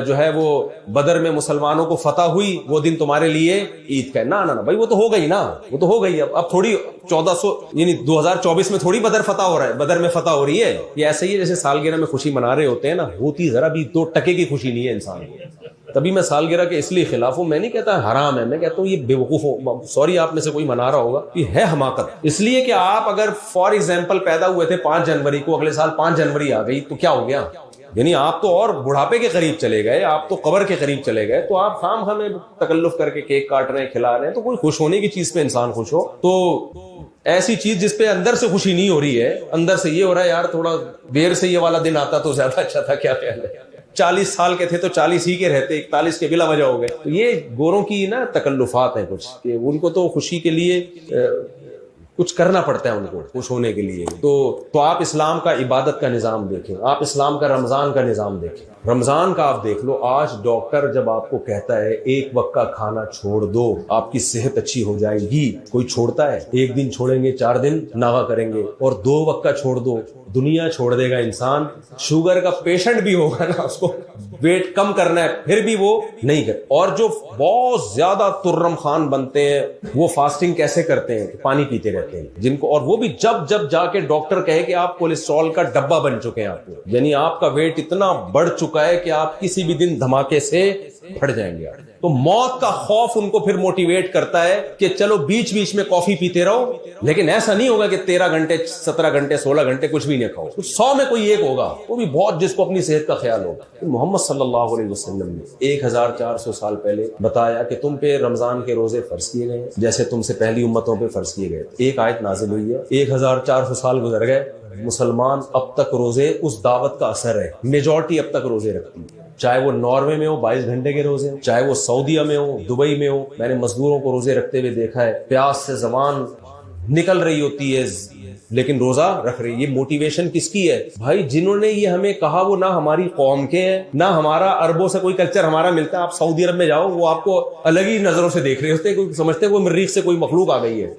جو ہے وہ بدر میں مسلمانوں کو فتح ہوئی وہ دن تمہارے لیے عید کا ہے. نا نا نا بھائی, وہ تو ہو گئی نا, وہ تو ہو گئی. اب تھوڑی 1400 یعنی 2024 میں تھوڑی بدر فتح ہو رہا ہے, بدر میں فتح ہو رہی ہے. یہ ایسے ہی ہے جیسے سالگرہ میں خوشی منا رہے ہوتے ہیں نا, ہوتی ذرا بھی 2 ٹکے کی خوشی نہیں ہے انسان کو. تبھی میں سالگرہ کے اس لیے خلاف ہوں. میں نہیں کہتا حرام ہے, میں کہتا ہوں یہ بے وقوف ہو. سوری آپ میں سے کوئی منا رہا ہوگا, یہ ہے حماقت. اس لیے کہ آپ اگر فار ایگزامپل پیدا ہوئے تھے 5 جنوری کو, اگلے سال 5 جنوری آ گئی تو کیا ہو گیا؟ یعنی آپ تو اور بڑھاپے کے قریب چلے گئے, آپ تو قبر کے قریب چلے گئے. تو آپ خام ہمیں تکلف کر کے کیک کاٹ رہے ہیں, کھلا رہے ہیں. تو کوئی خوش ہونے کی چیز پہ انسان خوش ہو. تو ایسی چیز جس پہ اندر سے خوشی نہیں ہو رہی ہے, اندر سے یہ ہو رہا ہے یار تھوڑا دیر سے یہ والا دن آتا تو زیادہ اچھا تھا, کیا خیال ہے؟ 40 سال کے تھے تو 40 ہی کے رہتے, 41 کے بلا وجہ ہو گئے. تو یہ گوروں کی نا تکلفات ہیں کچھ, کہ ان کو تو خوشی کے لیے کچھ کرنا پڑتا ہے ان کو خوش ہونے کے لیے. تو آپ اسلام کا عبادت کا نظام دیکھیں, آپ اسلام کا رمضان کا نظام دیکھیں. رمضان کا آپ دیکھ لو, آج ڈاکٹر جب آپ کو کہتا ہے 1 وقت کا کھانا چھوڑ دو آپ کی صحت اچھی ہو جائے گی, کوئی چھوڑتا ہے؟ 1 دن چھوڑیں گے 4 دن ناغا کریں گے, اور 2 وقت کا چھوڑ دو دنیا چھوڑ دے گا انسان. شوگر کا پیشنٹ بھی ہوگا نا, اس کو ویٹ کم کرنا ہے پھر بھی وہ نہیں کرے. اور جو بہت زیادہ ترم خان بنتے ہیں وہ فاسٹنگ کیسے کرتے ہیں؟ پانی پیتے رہتے ہیں جن کو, اور وہ بھی جب جا کے ڈاکٹر کہے کہ آپ کولیسٹرول کا ڈبہ بن چکے ہیں, آپ کو یعنی آپ کا ویٹ اتنا بڑھ چکا ہے کہ آپ کسی بھی دن دھماکے سے پھٹ جائیں گے. تو موت کا خوف ان کو پھر موٹیویٹ کرتا ہے کہ چلو بیچ بیچ میں کافی پیتے رہو, لیکن ایسا نہیں ہوگا کہ 13 گھنٹے 17 گھنٹے 16 گھنٹے کچھ بھی نہیں کھاؤ. 100 میں کوئی ایک ہوگا, وہ بھی بہت, جس کو اپنی صحت کا خیال ہوگا. محمد صلی اللہ علیہ وسلم نے 1400 سال پہلے بتایا کہ تم پہ رمضان کے روزے فرض کیے گئے جیسے تم سے پہلی امتوں پہ فرض کیے گئے. ایک آیت نازل ہوئی ہے, 1400 سال گزر گئے, مسلمان اب تک روزے, اس دعوت کا اثر ہے, میجورٹی اب تک روزے رکھتی ہے. چاہے وہ ناروے میں ہو 22 گھنٹے کے روزے ہوں, چاہے وہ سعودیہ میں ہو, دبئی میں ہو. میں نے مزدوروں کو روزے رکھتے ہوئے دیکھا ہے, پیاس سے زبان نکل رہی ہوتی ہے لیکن روزہ رکھ رہی. یہ موٹیویشن کس کی ہے بھائی؟ جنہوں نے یہ ہمیں کہا وہ نہ ہماری قوم کے ہیں, نہ ہمارا عربوں سے کوئی کلچر ہمارا ملتا ہے. آپ سعودی عرب میں جاؤ, وہ آپ کو الگ ہی نظروں سے دیکھ رہے ہوتے ہیں, سمجھتے ہیں کوئی مریخ سے کوئی مخلوق آ گئی ہے.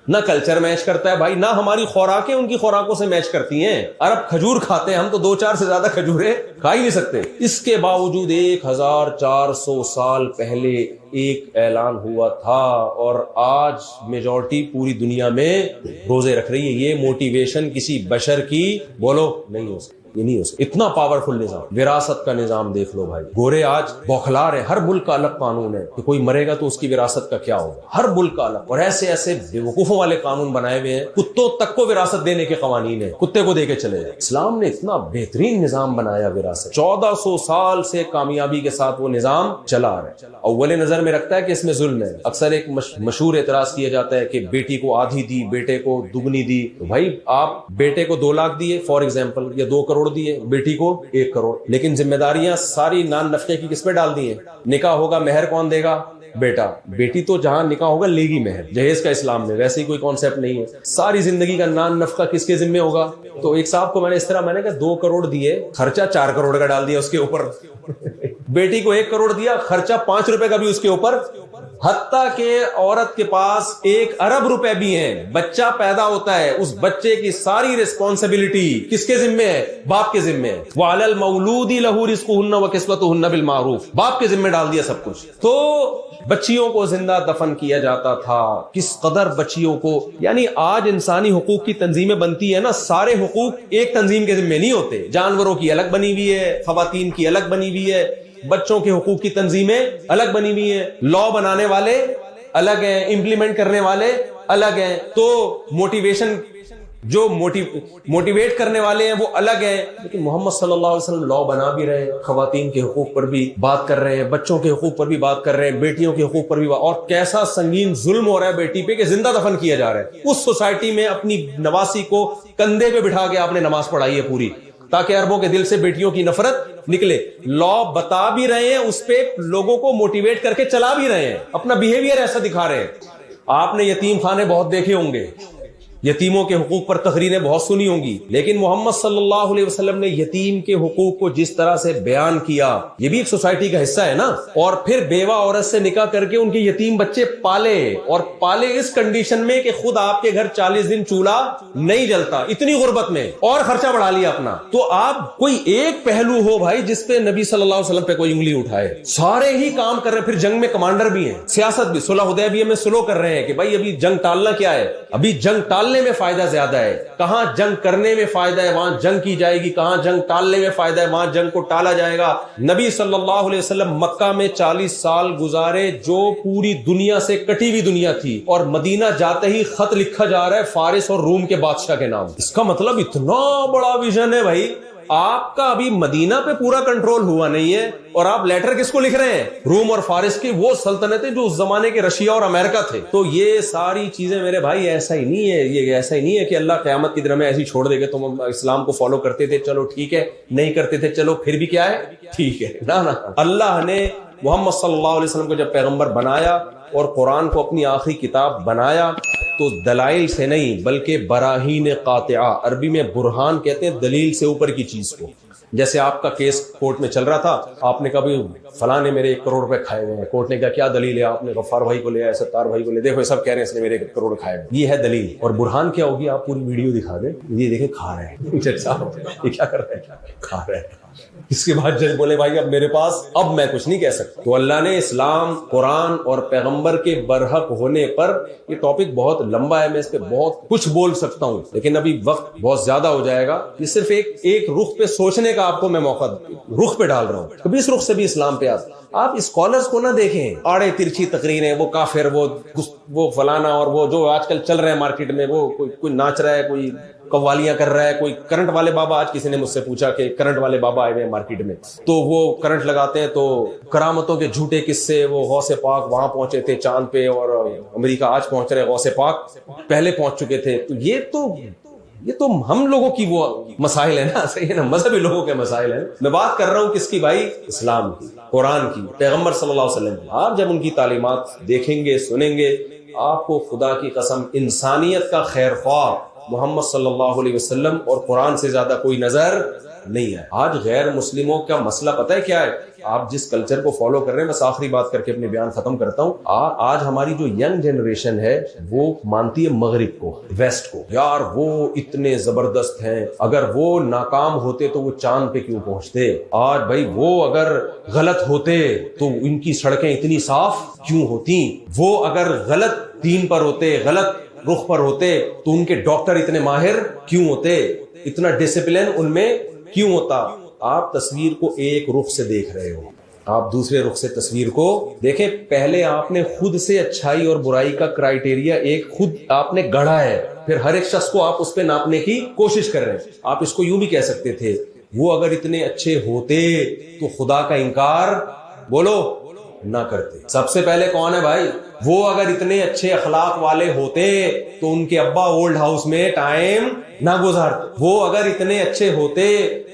نہ کلچر میچ کرتا ہے بھائی, نہ ہماری خوراکیں ان کی خوراکوں سے میچ کرتی ہیں. عرب کھجور کھاتے ہیں, ہم تو 2-4 سے زیادہ کھجوریں کھا ہی نہیں سکتے. اس کے باوجود 1400 سال پہلے ایک اعلان ہوا تھا, اور آج میجورٹی پوری دنیا میں روزے رکھ رہی ہے. یہ موٹیویشن کسی بشر کی بولو نہیں ہو سکتی, یہ نہیں ہو سکتا. اتنا پاورفل نظام, وراثت کا نظام دیکھ لو بھائی. گورے آج بوکھلا رہے, ہر ملک کا الگ قانون ہے کہ کوئی مرے گا تو اس کی وراثت کا کیا ہوگا, ہر ملک کا الگ. اور ایسے ایسے بیوقوفوں والے قانون بنائے ہوئے ہیں, کتوں تک کو وراثت دینے کے قوانین ہیں, کتے کو دے کے چلے جائیں. اسلام نے اتنا بہترین نظام بنایا وراثت, 1400 سال سے کامیابی کے ساتھ وہ نظام چلا رہا ہے. اول نظر میں رکھتا ہے کہ اس میں ظلم ہے. اکثر ایک مشہور اعتراض کیا جاتا ہے کہ بیٹی کو آدھی دی, بیٹے کو دگنی دی. تو بھائی آپ بیٹے کو 2 لاکھ دیے فار ایگزامپل, یا 2 کروڑ دیے, بیٹی کو 1 کروڑ, لیکن ذمہ داریاں ساری نان نفقے کی کس پہ ڈال دی ہیں؟ نکاح ہوگا, مہر کون دے گا؟ بیٹا. بیٹی تو جہاں نکاح ہوگا لے گی مہر, جہیز کا اسلام میں ویسے ہی کوئی کانسیپٹ نہیں ہے. ساری زندگی کا نان نفقہ کس کے ذمہ ہوگا؟ تو ایک صاحب کو میں نے کہا 2 کروڑ دیے, خرچہ 4 کروڑ کا ڈال دیا اس کے اوپر. بیٹی کو 1 کروڑ دیا, خرچہ 5 روپے کا بھی اس کے اوپر. حتیٰ کہ عورت کے پاس 1 ارب روپے بھی ہیں, بچہ پیدا ہوتا ہے, اس بچے کی ساری ریسپانسبلٹی کس کے ذمہ ہے؟ باپ کے ذمہ ہے. وَعَلَى الْمَوْلُودِ لَهُ رِزْقُهُنَّ وَكِسْوَتُهُنَّ بِالْمَعْرُوفِ, باپ کے ذمہ ڈال دیا سب کچھ. تو بچیوں کو زندہ دفن کیا جاتا تھا, کس قدر بچیوں کو, یعنی آج انسانی حقوق کی تنظیمیں بنتی ہے نا, سارے حقوق ایک تنظیم کے ذمہ نہیں ہوتے. جانوروں کی الگ بنی ہوئی ہے, خواتین کی الگ بنی ہوئی ہے, بچوں کے حقوق کی تنظیمیں الگ بنی ہوئی ہیں, لا بنانے والے الگ ہیں, امپلیمنٹ کرنے والے الگ ہیں. تو موٹیویشن جو موٹیویٹ کرنے والے ہیں وہ الگ ہیں. لیکن محمد صلی اللہ علیہ وسلم لا بنا بھی رہے ہیں, خواتین کے حقوق پر بھی بات کر رہے ہیں, بچوں کے حقوق پر بھی بات کر رہے ہیں, بیٹیوں کے حقوق پر بھی اور کیسا سنگین ظلم ہو رہا ہے بیٹی پہ کہ زندہ دفن کیا جا رہا ہے. اس سوسائٹی میں اپنی نواسی کو کندھے پہ بٹھا کے آپ نے نماز پڑھائی ہے پوری, تاکہ عربوں کے دل سے بیٹیوں کی نفرت نکلے. لا بتا بھی رہے ہیں, اس پہ لوگوں کو موٹیویٹ کر کے چلا بھی رہے ہیں, اپنا بیہیویئر ایسا دکھا رہے ہیں. آپ نے یتیم خانے بہت دیکھے ہوں گے, یتیموں کے حقوق پر تقریریں بہت سنی ہوں گی, لیکن محمد صلی اللہ علیہ وسلم نے یتیم کے حقوق کو جس طرح سے بیان کیا, یہ بھی ایک سوسائٹی کا حصہ ہے نا. اور پھر بیوہ عورت سے نکاح کر کے ان کے یتیم بچے پالے, اور پالے اس کنڈیشن میں کہ خود آپ کے گھر 40 دن چولہا نہیں جلتا, اتنی غربت میں, اور خرچہ بڑھا لیا اپنا. تو آپ کوئی ایک پہلو ہو بھائی جس پہ نبی صلی اللہ علیہ وسلم پہ کوئی انگلی اٹھائے, سارے ہی کام کر رہے ہیں. پھر جنگ میں کمانڈر بھی ہیں, سیاست بھی, صلح حدیبیہ میں سلو کر رہے ہیں کہ بھائی ابھی جنگ ٹالنا کیا ہے, ابھی جنگ ٹالنے میں فائدہ زیادہ ہے. کہاں جنگ کرنے میں فائدہ ہے وہاں جنگ کی جائے گی, کہاں جنگ ٹالنے میں فائدہ ہے وہاں جنگ کو ٹالا جائے گا. نبی صلی اللہ علیہ وسلم مکہ میں 40 سال گزارے, جو پوری دنیا سے کٹی ہوئی دنیا تھی, اور مدینہ جاتے ہی خط لکھا جا رہا ہے فارس اور روم کے بادشاہ کے نام. اس کا مطلب اتنا بڑا ویژن ہے بھائی. آپ کا ابھی مدینہ پہ پورا کنٹرول ہوا نہیں ہے, اور آپ لیٹر کس کو لکھ رہے ہیں, روم اور فارس کی وہ سلطنتیں جو اس زمانے کے رشیا اور امریکہ تھے. تو یہ ساری چیزیں میرے بھائی ایسا ہی نہیں ہے, یہ ایسا ہی نہیں ہے کہ اللہ قیامت کی دن ہمیں ایسی چھوڑ دے گا. تم اسلام کو فالو کرتے تھے چلو ٹھیک ہے, نہیں کرتے تھے چلو پھر بھی کیا ہے ٹھیک ہے. نا اللہ نے محمد صلی اللہ علیہ وسلم کو جب پیغمبر بنایا اور قرآن کو اپنی آخری کتاب بنایا تو دلائل سے نہیں بلکہ براہین قاطعہ, عربی میں برہان کہتے ہیں دلیل سے اوپر کی چیز کو. جیسے آپ کا کیس کورٹ میں چل رہا تھا, آپ نے کبھی فلاں نے میرے 1 کروڑ روپے کھائے ہوئے ہیں, کورٹ نے کہا کیا دلیل ہے, آپ نے غفار بھائی کو لیا ہے, ستار بھائی کو لیا, دیکھو سب کہہ رہے ہیں اس نے میرے 1 کروڑ کھائے ہوئے, یہ ہے دلیل. اور برہان کیا ہوگی, آپ پوری ویڈیو دکھا دیں, یہ دیکھیں کھا رہے ہیں جج صاحب, یہ کیا کر رہے ہیں, کھا رہے ہیں. اس کے بعد جج بولے بھائی اب میرے پاس, اب میں کچھ نہیں کہہ سکتا. تو اللہ نے اسلام, قرآن اور پیغمبر کے برحق ہونے پر, یہ ٹاپک بہت لمبا ہے, میں اس پہ بہت کچھ بول سکتا ہوں لیکن ابھی وقت بہت زیادہ ہو جائے گا. یہ صرف ایک رخ پہ سوچنے کا آپ کو میں موقع رخ پہ ڈال رہا ہوں. کبھی اس رخ سے بھی اسلام پہ آپ اسکالرز کو نہ دیکھیں, آڑے ترچھی تقریریں, وہ کافر, وہ فلانا, اور وہ جو آج کل چل رہے ہیں مارکیٹ میں, وہ کوئی ناچ رہا ہے, کوئی قوالیاں کر رہا ہے, کوئی کرنٹ والے بابا. آج کسی نے مجھ سے پوچھا کہ کرنٹ والے بابا آئے ہوئے ہیں مارکیٹ میں, تو وہ کرنٹ لگاتے ہیں تو کرامتوں کے جھوٹے قصے, وہ غوث پاک وہاں پہنچے تھے چاند پہ, اور امریکہ آج پہنچ رہے, غوث پاک پہلے پہنچ چکے تھے. تو یہ تو ہم لوگوں کی وہ مسائل ہیں نا, صحیح ہے نا, مذہبی لوگوں کے مسائل ہیں. میں بات کر رہا ہوں کس کی بھائی, اسلام کی, قرآن کی, پیغمبر صلی اللہ علیہ وسلم کی. آپ جب ان کی تعلیمات دیکھیں گے, سنیں گے, آپ کو خدا کی قسم انسانیت کا خیر خواہ محمد صلی اللہ علیہ وسلم اور قرآن سے زیادہ کوئی نظر نہیں ہے. آج غیر مسلموں کا مسئلہ پتہ ہے کیا ہے, آپ جس کلچر کو فالو کر رہے ہیں, بس آخری بات کر کے اپنے بیان ختم کرتا ہوں. آج ہماری جو ینگ جنریشن ہے وہ مانتی ہے مغرب کو, ویسٹ کو. یار وہ اتنے زبردست ہیں, اگر وہ ناکام ہوتے تو وہ چاند پہ کیوں پہنچتے. آج بھائی وہ اگر غلط ہوتے تو ان کی سڑکیں اتنی صاف کیوں ہوتی. وہ اگر غلط دین پر ہوتے, غلط رخ پر ہوتے تو ان کے ڈاکٹر اتنے ماہر کیوں ہوتے, اتنا ڈسپلن ان میں کیوں ہوتا. آپ تصویر کو ایک رخ سے دیکھ رہے ہو, آپ دوسرے رخ سے تصویر کو دیکھیں. پہلے آپ نے خود سے اچھائی اور برائی کا کرائیٹیریا ایک خود آپ نے گڑھا ہے, پھر ہر ایک شخص کو آپ اس پہ ناپنے کی کوشش کر رہے ہیں. آپ اس کو یوں بھی کہہ سکتے تھے, وہ اگر اتنے اچھے ہوتے تو خدا کا انکار بولو نہ کرتے. سب سے پہلے کون ہے بھائی, وہ اگر اتنے اچھے اخلاق والے ہوتے تو ان کے ابا اولڈ ہاؤس میں ٹائم نہ گزارتے. وہ اگر اتنے اچھے ہوتے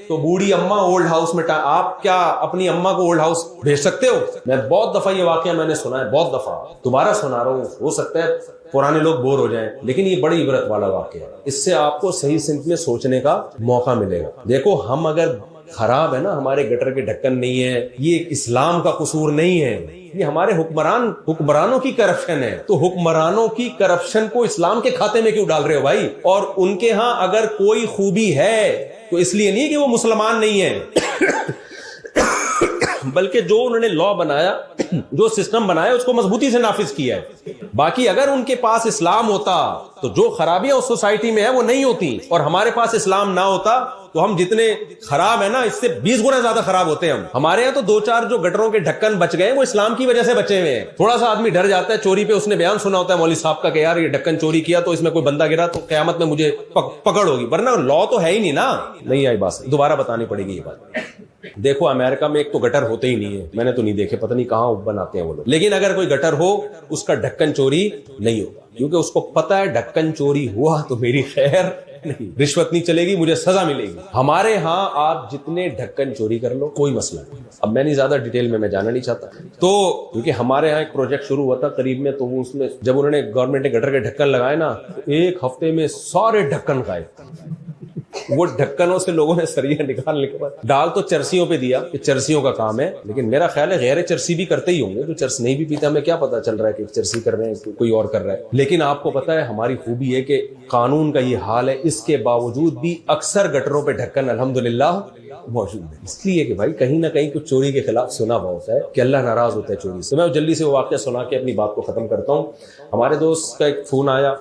تو بوڑھی اماں اولڈ ہاؤس میں آپ کیا اپنی اماں کو اولڈ ہاؤس بھیج سکتے ہو؟ میں بہت دفعہ یہ واقعہ میں نے سنا ہے, بہت دفعہ, دوبارہ سنا رہا ہوں, ہو سکتا ہے پرانے لوگ بور ہو جائیں, لیکن یہ بڑی عبرت والا واقعہ ہے. اس سے آپ کو صحیح سمت میں سوچنے کا موقع ملے گا. دیکھو ہم اگر خراب ہے نا, ہمارے گٹر کے ڈھکن نہیں ہے, یہ اسلام کا قصور نہیں ہے, یہ ہمارے حکمرانوں کی کرپشن ہے. تو حکمرانوں کی کرپشن کو اسلام کے کھاتے میں کیوں ڈال رہے ہو بھائی؟ اور ان کے ہاں اگر کوئی خوبی ہے تو اس لیے نہیں کہ وہ مسلمان نہیں ہیں بلکہ جو انہوں نے لا بنایا, جو سسٹم بنایا, اس کو مضبوطی سے نافذ کیا ہے. باقی اگر ان کے پاس اسلام ہوتا تو جو خرابیاں اس سوسائٹی میں ہیں وہ نہیں ہوتی, اور ہمارے پاس اسلام نہ ہوتا تو ہم جتنے خراب ہیں نا اس سے 20 گنا زیادہ خراب ہوتے ہیں ہمارے یہاں تو 2-4 جو گٹروں کے ڈھکن بچ گئے وہ اسلام کی وجہ سے بچے ہوئے ہیں. تھوڑا سا آدمی ڈر جاتا ہے چوری پہ, اس نے بیان سنا ہوتا ہے مولوی صاحب کا کہ یار یہ ڈھکن چوری کیا تو اس میں کوئی بندہ گرا تو قیامت میں مجھے پکڑ ہوگی, ورنہ لا تو ہے ہی نہیں نا. نہیں آئی بات, دوبارہ بتانی پڑے گی یہ بات. دیکھو امریکہ میں ایک تو گٹر ہوتے ہی نہیں ہے, میں نے تو نہیں دیکھے, پتہ نہیں کہاں بناتے ہیں وہ لوگ, لیکن اگر کوئی گٹر ہو اس کا ڈھکن چوری نہیں ہوگا, کیونکہ اس کو پتا ہے ڈھکن چوری ہوا تو میری خیر نہیں, رشوت نہیں چلے گی, مجھے سزا ملے گی. ہمارے ہاں آپ جتنے ڈھکن چوری کر لو کوئی مسئلہ نہیں. اب میں نہیں زیادہ ڈیٹیل میں جانا نہیں چاہتا, تو کیونکہ ہمارے یہاں ایک پروجیکٹ شروع ہوا تھا قریب میں, تو وہ اس میں جب انہوں نے گورنمنٹ نے گٹر کے ڈھکن لگائے نا, ایک ہفتے میں سارے ڈھکن غائب. وہ ڈھکنوں سے لوگوں نے سریا نکالنے کے بعد ڈال تو چرسیوں پہ دیا کہ چرسیوں کا کام ہے, لیکن میرا خیال ہے غیر چرسی بھی کرتے ہی ہوں گے, جو چرس نہیں بھی پیتا ہمیں کیا پتا چل رہا ہے کہ چرسی کر رہے ہیں کوئی اور کر رہا ہے. لیکن آپ کو پتا ہے ہماری خوبی ہے کہ قانون کا یہ حال ہے, اس کے باوجود بھی اکثر گٹروں پہ ڈھکن الحمدللہ موجود ہے, اس لیے کہ بھائی کہیں نہ کہیں کچھ چوری کے خلاف سنا بہت ہے کہ اللہ ناراض ہوتا ہے چوری سے. میں جلدی سے وہ واقعہ سنا کے اپنی بات کو ختم کرتا ہوں. ہمارے دوست کا ایک فون آیا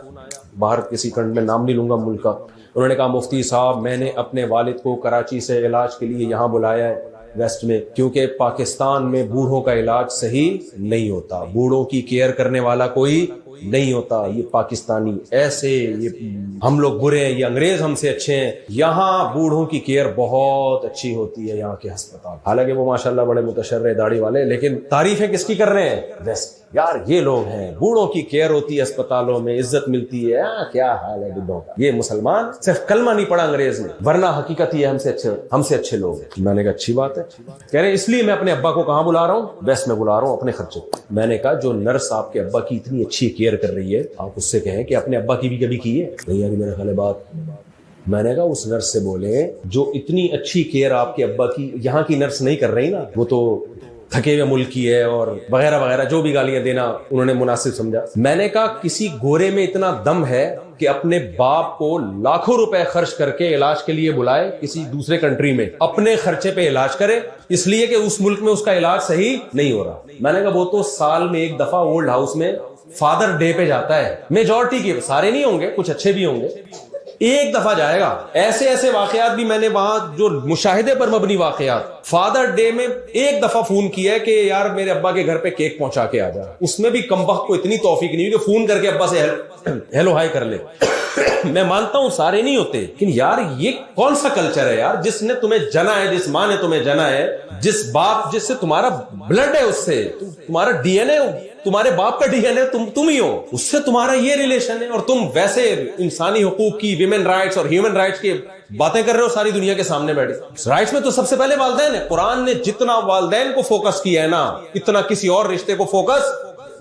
باہر کسی کنٹ میں, نام نہیں لوں گا ملک کا, انہوں نے کہا مفتی صاحب میں نے اپنے والد کو کراچی سے علاج کے لیے یہاں بلایا ہے ویسٹ میں, کیونکہ پاکستان میں بوڑھوں کا علاج صحیح نہیں ہوتا, بوڑھوں کی کیئر کرنے والا کوئی نہیں ہوتا, یہ پاکستانی ایسے, یہ ہم لوگ برے ہیں, یہ انگریز ہم سے اچھے ہیں, یہاں بوڑھوں کی کیئر بہت اچھی ہوتی ہے یہاں کے ہسپتال. حالانکہ وہ ماشاءاللہ بڑے متشرع داڑھی والے, لیکن تعریفیں کس کی کر رہے ہیں؟ ویسٹ. یار یہ لوگ ہیں, بوڑھوں کی کیئر ہوتی ہے اسپتالوں میں, عزت ملتی ہے. کیا حال ہے بڈھوں کا, یہ مسلمان صرف کلمہ نہیں پڑھا انگریز نے, ورنہ حقیقت یہ ہم سے اچھے لوگ ہیں. میں نے کہا اچھی بات ہے. کہہ رہے اس لیے میں اپنے ابا کو کہاں بلا رہا ہوں؟ ویسٹ میں بلا رہا ہوں اپنے خرچے. میں نے کہا جو نرس آپ کے ابا کی اتنی اچھی کیئر کر رہی ہے, آپ اس سے کہیں کہ اپنے ابا کی بھی کبھی کی ہے. نہیں یار میرا خیال ہے بات. میں نے کہا اس نرس سے بولے جو اتنی اچھی کیئر آپ کے ابا کی یہاں کی نرس نہیں کر رہی نا, وہ تو تھکے ہوئے ملک کی ہے, اور وغیرہ وغیرہ جو بھی گالیاں دینا انہوں نے مناسب سمجھا. میں نے کہا کسی گورے میں اتنا دم ہے کہ اپنے باپ کو لاکھوں روپے خرچ کر کے علاج کے لیے بلائے کسی دوسرے کنٹری میں, اپنے خرچے پہ علاج کرے, اس لیے کہ اس ملک میں اس کا علاج صحیح نہیں ہو رہا. میں نے کہا وہ تو سال میں ایک دفعہ اولڈ ہاؤس میں فادر ڈے پہ جاتا ہے, میجورٹی کے, سارے نہیں ہوں گے, کچھ اچھے بھی ہوں گے, ایک دفعہ جائے گا. ایسے واقعات بھی میں نے وہاں جو مشاہدے پر مبنی واقعات, فادر ڈے میں ایک دفعہ فون کیا ہے کہ یار میرے ابا کے گھر پہ کیک پہنچا کے آ جا. اس میں بھی کمبخت کو اتنی توفیق نہیں ہوئی کہ فون کر کے ابا سے ہیلو ہائی کر لے. میں مانتا ہوں سارے نہیں ہوتے, لیکن یار یہ کون سا کلچر ہے یار, جس نے تمہیں جنا ہے, جس ماں نے تمہیں جنا ہے, جس باپ جس سے تمہارا بلڈ ہے, اس سے تمہارا ڈی این اے, تمہارے باپ کا ڈی این اے تم ہی ہو, اس سے تمہارا یہ ریلیشن ہے, اور تم ویسے انسانی حقوق کی, ویمن رائٹس اور ہیومن رائٹس کی باتیں کر رہے ہو ساری دنیا کے سامنے بیٹھے. رائٹس میں تو سب سے پہلے والدین ہے. قرآن نے جتنا والدین کو فوکس کیا ہے نا, اتنا کسی اور رشتے کو فوکس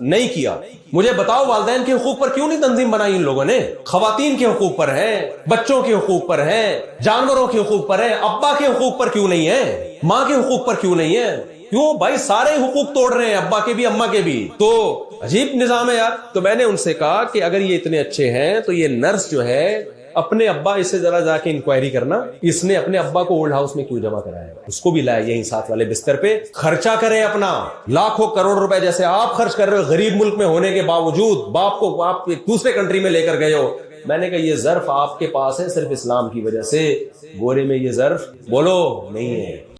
نہیں کیا. مجھے بتاؤ والدین کے حقوق پر کیوں نہیں تنظیم بنائی ان لوگوں نے؟ خواتین کے حقوق پر ہے, بچوں کے حقوق پر ہے, جانوروں کے حقوق پر ہے, ابا کے حقوق پر کیوں نہیں ہے, ماں کے حقوق پر کیوں نہیں ہے؟ کیوں بھائی سارے حقوق توڑ رہے ہیں, ابا کے بھی اماں کے بھی. تو عجیب نظام ہے یار. تو میں نے ان سے کہا کہ اگر یہ اتنے اچھے ہیں تو یہ نرس جو ہے اپنے ابا, اس سے ذرا جا کے انکوائری کرنا, اس نے اپنے ابا کو اولڈ ہاؤس میں کیوں جمع کرایا, اس کو بھی لایا یہیں ساتھ والے بستر پہ. خرچہ کریں اپنا لاکھوں کروڑ روپے جیسے آپ خرچ کر رہے ہو غریب ملک میں ہونے کے باوجود, باپ کو آپ ایک دوسرے کنٹری میں لے کر گئے ہو. میں نے کہا یہ ظرف آپ کے پاس ہے صرف اسلام کی وجہ سے, گورے میں یہ ظرف بولو نہیں ہے.